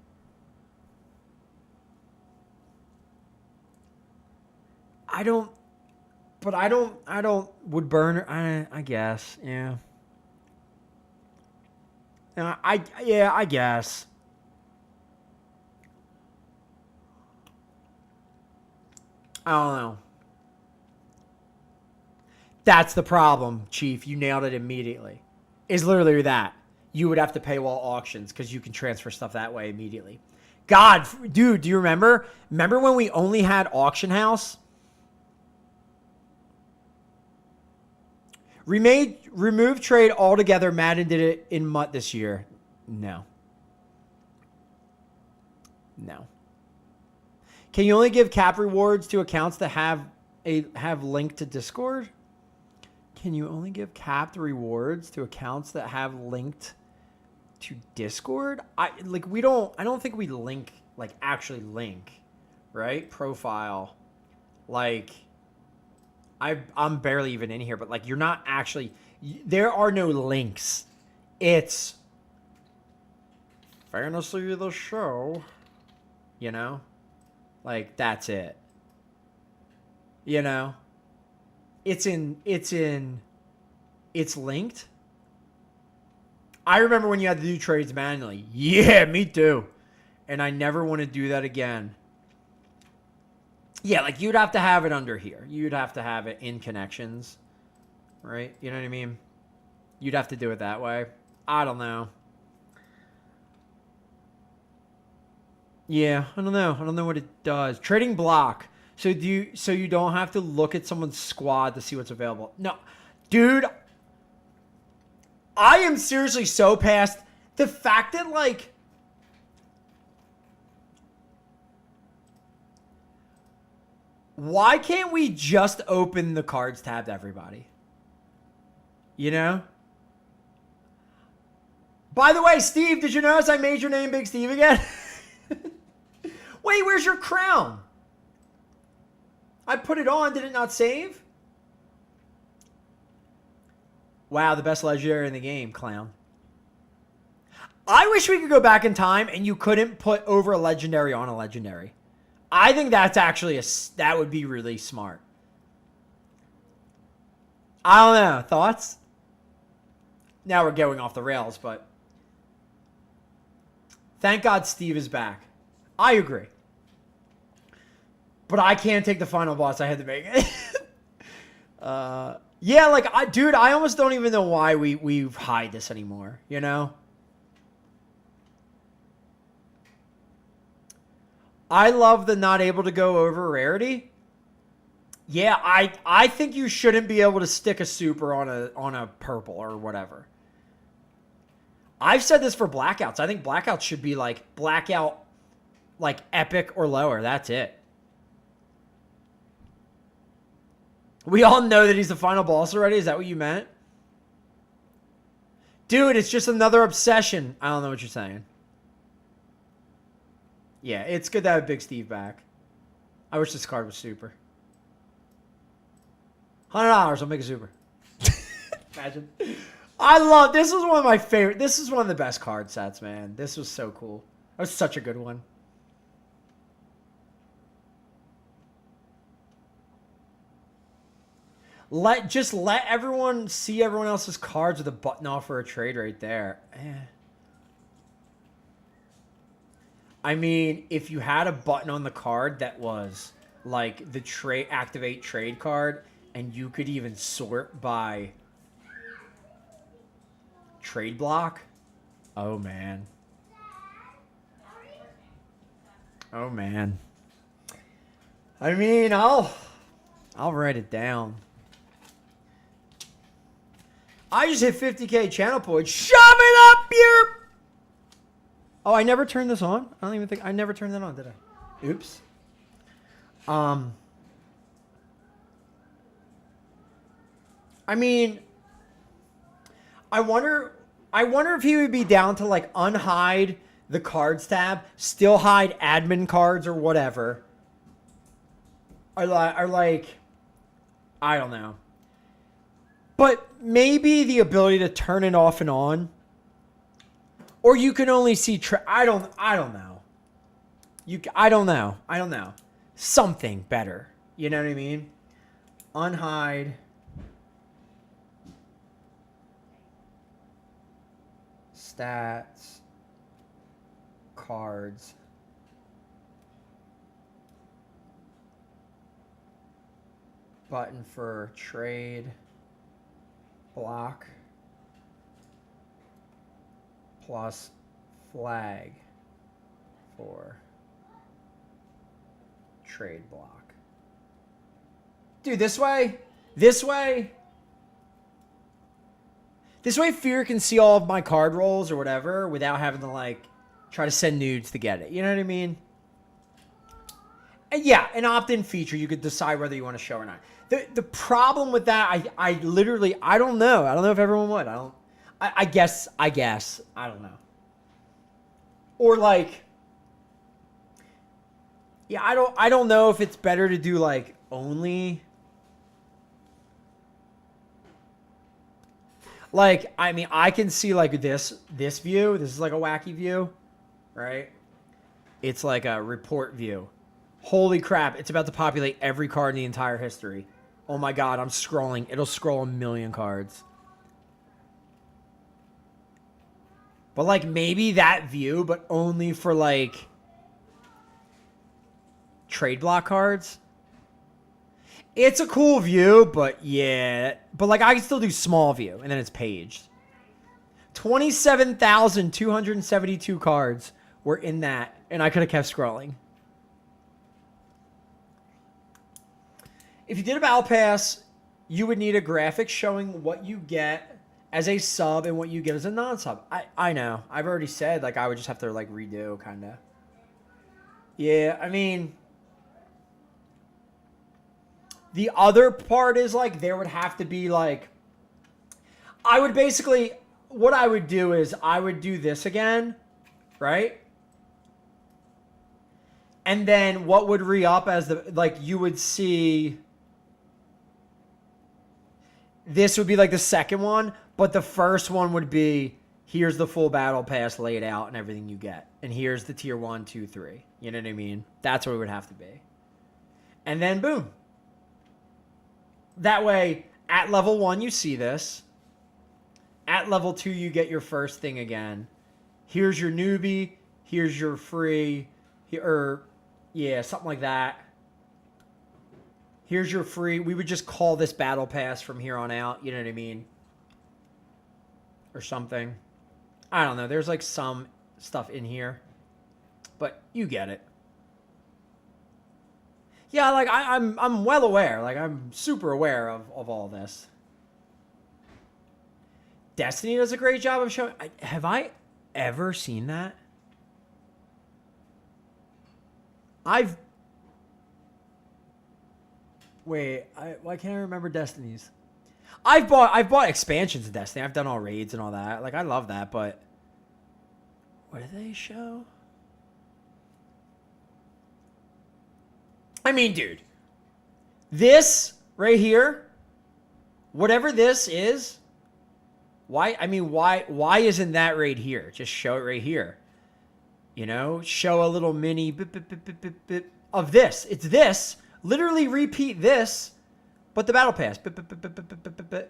I would burn, I guess, yeah. I guess. I don't know. That's the problem, Chief. You nailed it immediately. Is literally that. You would have to paywall auctions because you can transfer stuff that way immediately. God, dude, do you remember? Remember when we only had Auction House? Remove trade altogether. Madden did it in MUT this year. No. Can you only give cap rewards to accounts that have link to Discord? Can you only give capped rewards to accounts that have linked to Discord? I don't think we link, like actually link, right? Profile. Like I'm barely even in here, but like you're not actually, there are no links. It's Fantasy the Show, you know? Like that's it. You know? It's linked. I remember when you had to do trades manually. Yeah, me too. And I never want to do that again. Yeah, like you'd have to have it under here. You'd have to have it in connections. Right? You know what I mean? You'd have to do it that way. I don't know. Yeah, I don't know. I don't know what it does. Trading block. So you don't have to look at someone's squad to see what's available. No. Dude, I am seriously so past the fact that like why can't we just open the cards tab to everybody? You know? By the way, Steve, did you notice I made your name Big Steve again? Wait, where's your crown? I put it on. Did it not save? Wow, the best legendary in the game, clown. I wish we could go back in time and you couldn't put over a legendary on a legendary. I think that's actually that would be really smart. I don't know. Thoughts? Now we're going off the rails, but thank God Steve is back. I agree. But I can't take the final boss. I had to make it. Yeah, like, dude, I almost don't even know why we hide this anymore, you know? I love the not able to go over rarity. Yeah, I think you shouldn't be able to stick a super on a purple or whatever. I've said this for blackouts. I think blackouts should be like blackout, like epic or lower. That's it. We all know that he's the final boss already. Is that what you meant? Dude, it's just another obsession. I don't know what you're saying. Yeah, it's good to have Big Steve back. I wish this card was super. $100, I'll make a super. Imagine. I love, this was one of my favorite, this is one of the best card sets, man. This was so cool. That was such a good one. Just let everyone see everyone else's cards with a button off for a trade right there. I mean, if you had a button on the card that was like the activate trade card, and you could even sort by trade block. Oh man. Oh man. I mean, I'll write it down. I just hit 50K channel points. Shove it up here. Oh, I never turned this on. I don't even think I never turned that on, did I? Oops. I mean, I wonder if he would be down to like unhide the cards tab, still hide admin cards or whatever. Or like, I don't know. But maybe the ability to turn it off and on. Or you can only see I don't know. I don't know. Something better. You know what I mean? Unhide. Stats. Cards. Button for trade. Block. Plus flag for trade block. Dude, this way, Fear can see all of my card rolls or whatever without having to like try to send nudes to get it. You know what I mean? And yeah, an opt-in feature, you could decide whether you want to show or not. The problem with that, I literally, I don't know. I don't know if everyone would. I guess, I don't know. Or like, yeah, I don't know if it's better to do like only. Like, I mean, I can see like this view. This is like a wacky view, right? It's like a report view. Holy crap, it's about to populate every card in the entire history. Oh my God, I'm scrolling. It'll scroll 1,000,000 cards. But like maybe that view, but only for like trade block cards. It's a cool view, but yeah. But like I can still do small view and then it's paged. 27,272 cards were in that and I could have kept scrolling. If you did a battle pass, you would need a graphic showing what you get as a sub and what you get as a non-sub. I know. I've already said, like, I would just have to, like, redo, kind of. Yeah, I mean, the other part is, like, there would have to be, like, I would basically, what I would do is I would do this again, right? And then what would re-up as the, like, you would see, this would be, like, the second one. But the first one would be, here's the full battle pass laid out and everything you get. And here's the tier 1, 2, 3. You know what I mean? That's what it would have to be. And then boom. That way, at level 1, you see this. At level 2, you get your first thing again. Here's your newbie. Here's your free. Yeah, something like that. Here's your free. We would just call this battle pass from here on out. You know what I mean? Or something. I don't know. There's like some stuff in here. But you get it. Yeah, like I'm well aware. Like I'm super aware of all this. Destiny does a great job of showing. Have I ever seen that? Why can't I remember Destiny's? I've bought expansions of Destiny. I've done all raids and all that. Like I love that, but what do they show? I mean, dude, this right here, whatever this is, why isn't that right here? Just show it right here. You know, show a little mini of this. It's this. Literally repeat this, but the battle pass.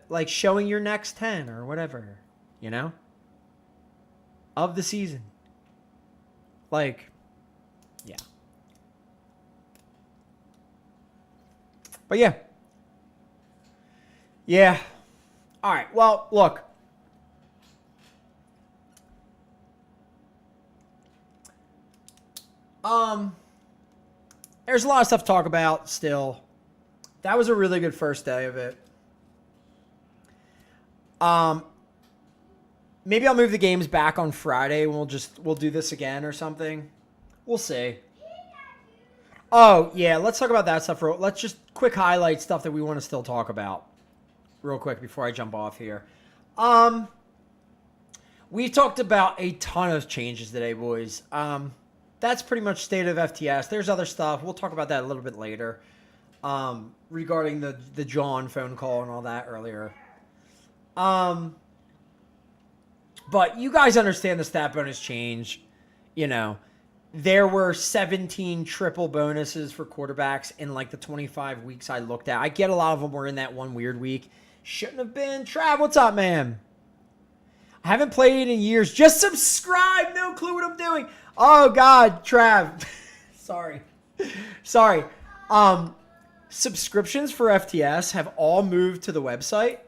Like showing your next 10 or whatever, you know, of the season. Like, yeah. But yeah. Yeah. All right. Well, look. There's a lot of stuff to talk about still. That was a really good first day of it. Maybe I'll move the games back on Friday. We'll do this again or something. We'll see. Oh, yeah, let's talk about that stuff. Let's just quick highlight stuff that we want to still talk about real quick before I jump off here. We talked about a ton of changes today, boys. That's pretty much state of FTS. There's other stuff. We'll talk about that a little bit later. Regarding the John phone call and all that earlier. But you guys understand the stat bonus change. You know, there were 17 triple bonuses for quarterbacks in like the 25 weeks I looked at. I get a lot of them were in that one weird week. Shouldn't have been. Trav, what's up, man? I haven't played in years. Just subscribe. No clue what I'm doing. Oh, God, Trav. Sorry. Subscriptions for FTS have all moved to the website.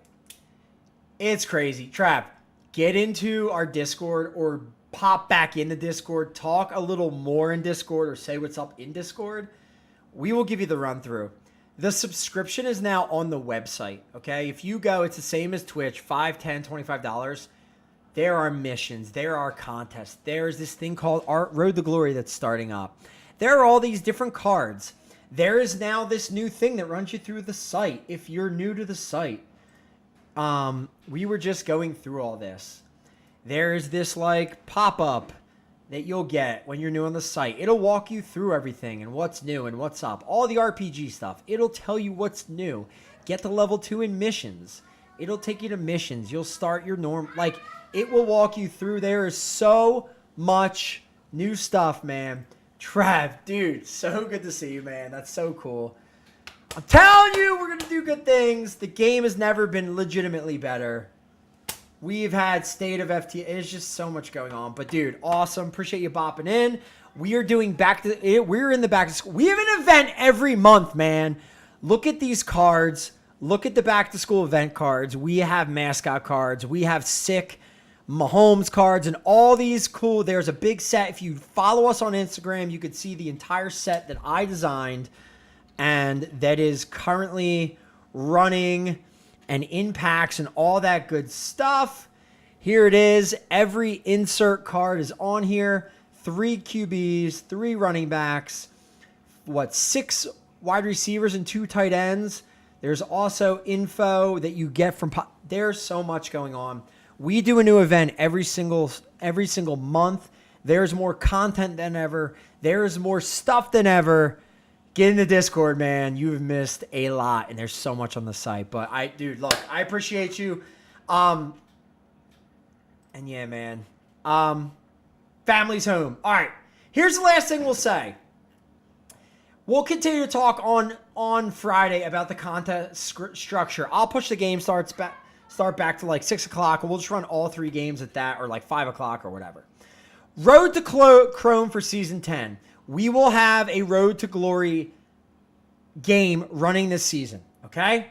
It's crazy. Trav, get into our Discord or pop back into Discord. Talk a little more in Discord or say what's up in Discord. We will give you the run through. The subscription is now on the website, okay? If you go, it's the same as Twitch, $5, $10, $25. There are missions. There are contests. There's this thing called Road to Glory that's starting up. There are all these different cards. There is now this new thing that runs you through the site. If you're new to the site, we were just going through all this. There's this like pop-up that you'll get when you're new on the site. It'll walk you through everything and what's new and what's up. All the RPG stuff. It'll tell you what's new. Get to level 2 in missions. It'll take you to missions. You'll start your like, it will walk you through. There is so much new stuff, man. Trav, dude, so good to see you, man. That's so cool. I'm telling you, we're going to do good things. The game has never been legitimately better. We've had state of FT. It's just so much going on. But, dude, awesome. Appreciate you bopping in. We are doing we're in the back to school. We have an event every month, man. Look at these cards. Look at the back to school event cards. We have mascot cards. We have sick Mahomes cards and all these cool. There's a big set. If you follow us on Instagram, you could see the entire set that I designed and that is currently running and in packs and all that good stuff. Here it is. Every insert card is on here. 3 QBs, 3 running backs, 6 wide receivers and 2 tight ends. There's also info that you get from there's so much going on. We do a new event every single month. There's more content than ever. There's more stuff than ever. Get in the Discord, man. You've missed a lot, and there's so much on the site. But dude, look, I appreciate you. And yeah, man. Family's home. All right. Here's the last thing we'll say. We'll continue to talk on Friday about the contest structure. I'll push the game start back to like 6 o'clock. We'll just run all 3 games at that, or like 5 o'clock or whatever. Road to Chrome for Season 10. We will have a Road to Glory game running this season, okay?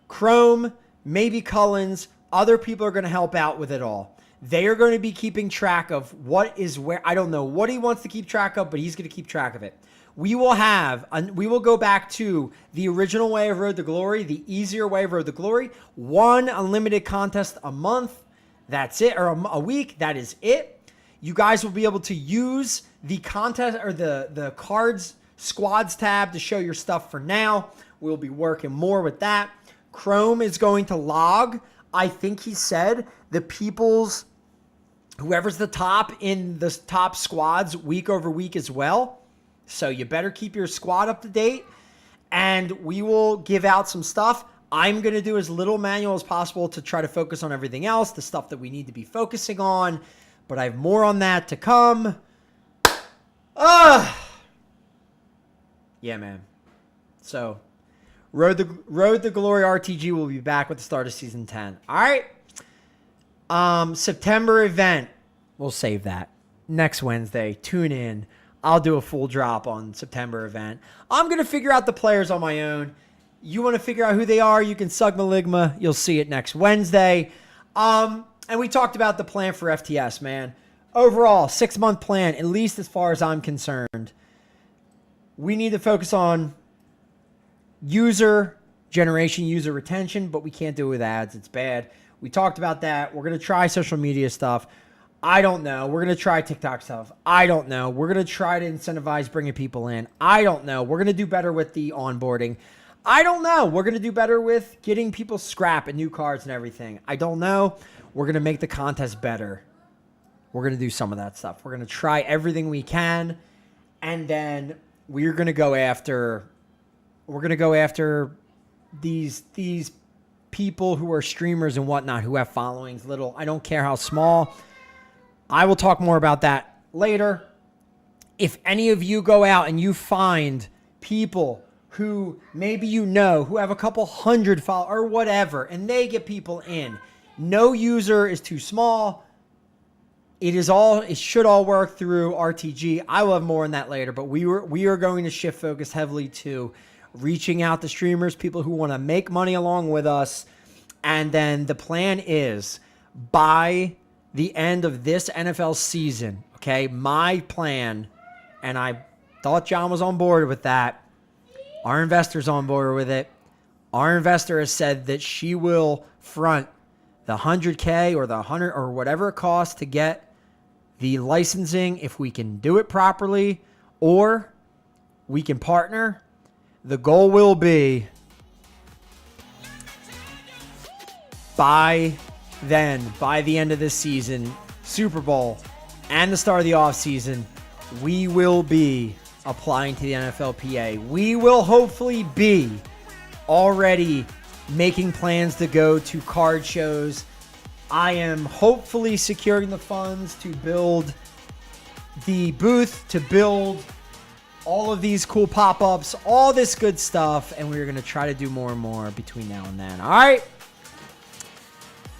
Chrome, maybe Cullens, other people are going to help out with it all. They are going to be keeping track of what is where. I don't know what he wants to keep track of, but he's going to keep track of it. We will go back to the original way of Road to Glory, the easier way of Road to Glory. 1 unlimited contest a month. That's it. Or a week. That is it. You guys will be able to use the contest or the cards squads tab to show your stuff for now. We'll be working more with that. Chrome is going to log, I think he said, whoever's the top in the top squads week over week as well. So you better keep your squad up to date. And we will give out some stuff. I'm going to do as little manual as possible to try to focus on everything else, the stuff that we need to be focusing on. But I have more on that to come. Yeah, man. So, Road to Glory RTG will be back with the start of Season 10. All right? September event. We'll save that. Next Wednesday. Tune in. I'll do a full drop on September event. I'm going to figure out the players on my own. You want to figure out who they are, you can Sugma Ligma. You'll see it next Wednesday. And we talked about the plan for FTS, man. Overall, 6-month plan, at least as far as I'm concerned. We need to focus on user generation, user retention, but we can't do it with ads. It's bad. We talked about that. We're going to try social media stuff. I don't know. We're going to try TikTok stuff. I don't know. We're going to try to incentivize bringing people in. I don't know. We're going to do better with the onboarding. I don't know. We're going to do better with getting people scrap and new cards and everything. I don't know. We're going to make the contest better. We're going to do some of that stuff. We're going to try everything we can. And then we're going to go after these people who are streamers and whatnot who have followings little. I don't care how small. I will talk more about that later. If any of you go out and you find people who maybe you know who have a couple hundred followers or whatever, and they get people in, no user is too small. It should all work through RTG. I will have more on that later, but we are going to shift focus heavily to reaching out to streamers, people who want to make money along with us. And then the plan is by the end of this NFL season, okay, my plan, and I thought John was on board with that. Our investor's on board with it. Our investor has said that she will front the 100K or the 100 or whatever it costs to get the licensing if we can do it properly, or we can partner. The goal will be by the end of this season, Super Bowl, and the start of the offseason, we will be applying to the NFLPA. We will hopefully be already making plans to go to card shows. I am hopefully securing the funds to build the booth, to build all of these cool pop-ups, all this good stuff, and we're going to try to do more and more between now and then. All right?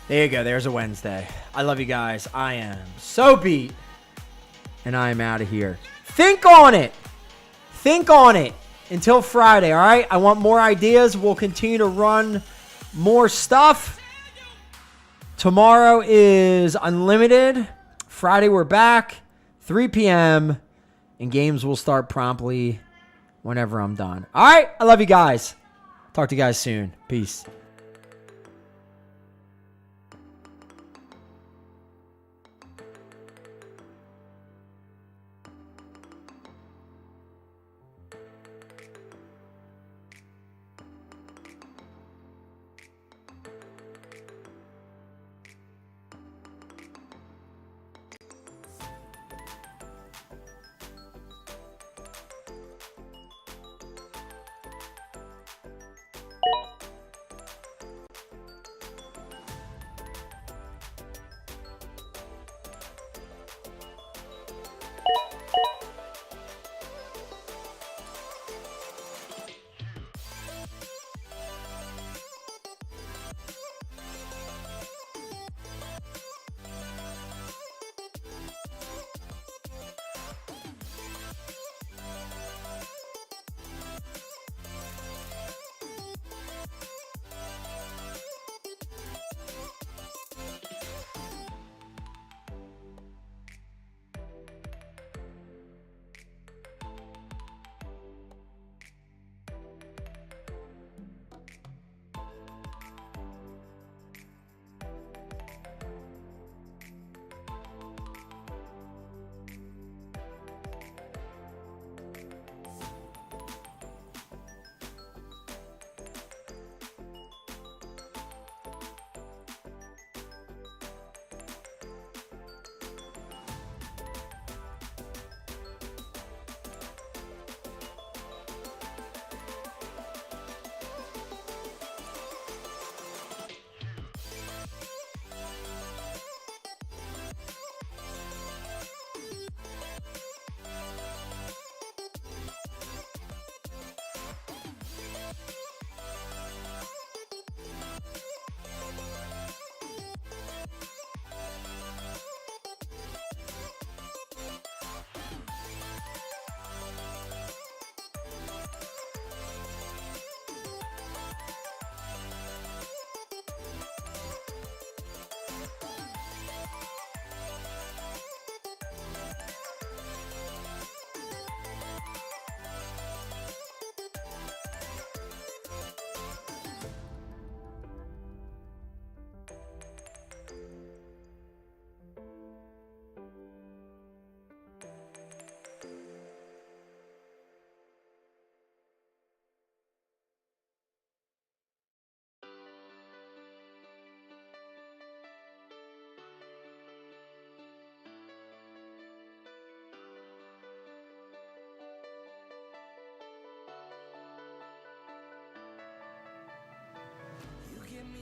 There you go. There's a Wednesday. I love you guys. I am so beat, and I am out of here. Think on it. Think on it until Friday, all right? I want more ideas. We'll continue to run more stuff. Tomorrow is unlimited. Friday, we're back, 3 p.m., and games will start promptly whenever I'm done. All right? I love you guys. Talk to you guys soon. Peace.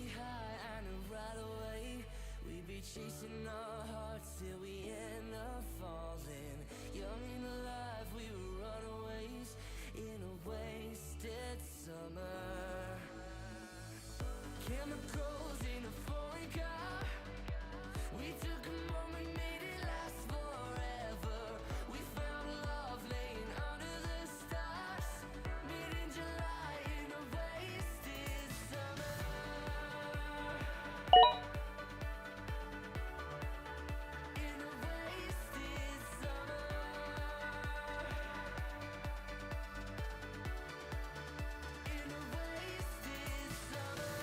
high, I know right away we'd be chasing our hearts till we end up falling. Young and alive, we were runaways in a wasted summer. Chemicals in a foreign car. We took a moment, made it last forever. We found love laying under the stars. Made in July in a wasted summer. In a wasted summer. In a wasted summer.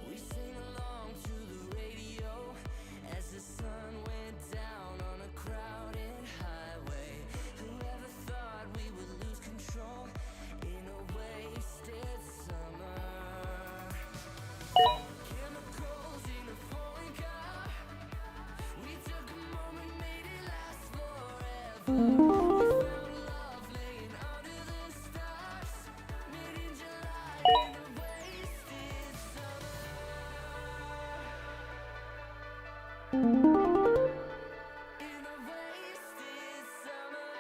We sing along to the radio as the sun went down on a crowded highway. Whoever thought we would lose control in a wasted summer? Chemicals in a foreign car. We took a moment, made it last forever. We found love laying under the stars. Made in July in a wasted summer. In a wasted summer.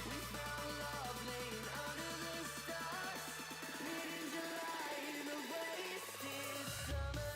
We found love laying under the stars. Made in July in a wasted summer.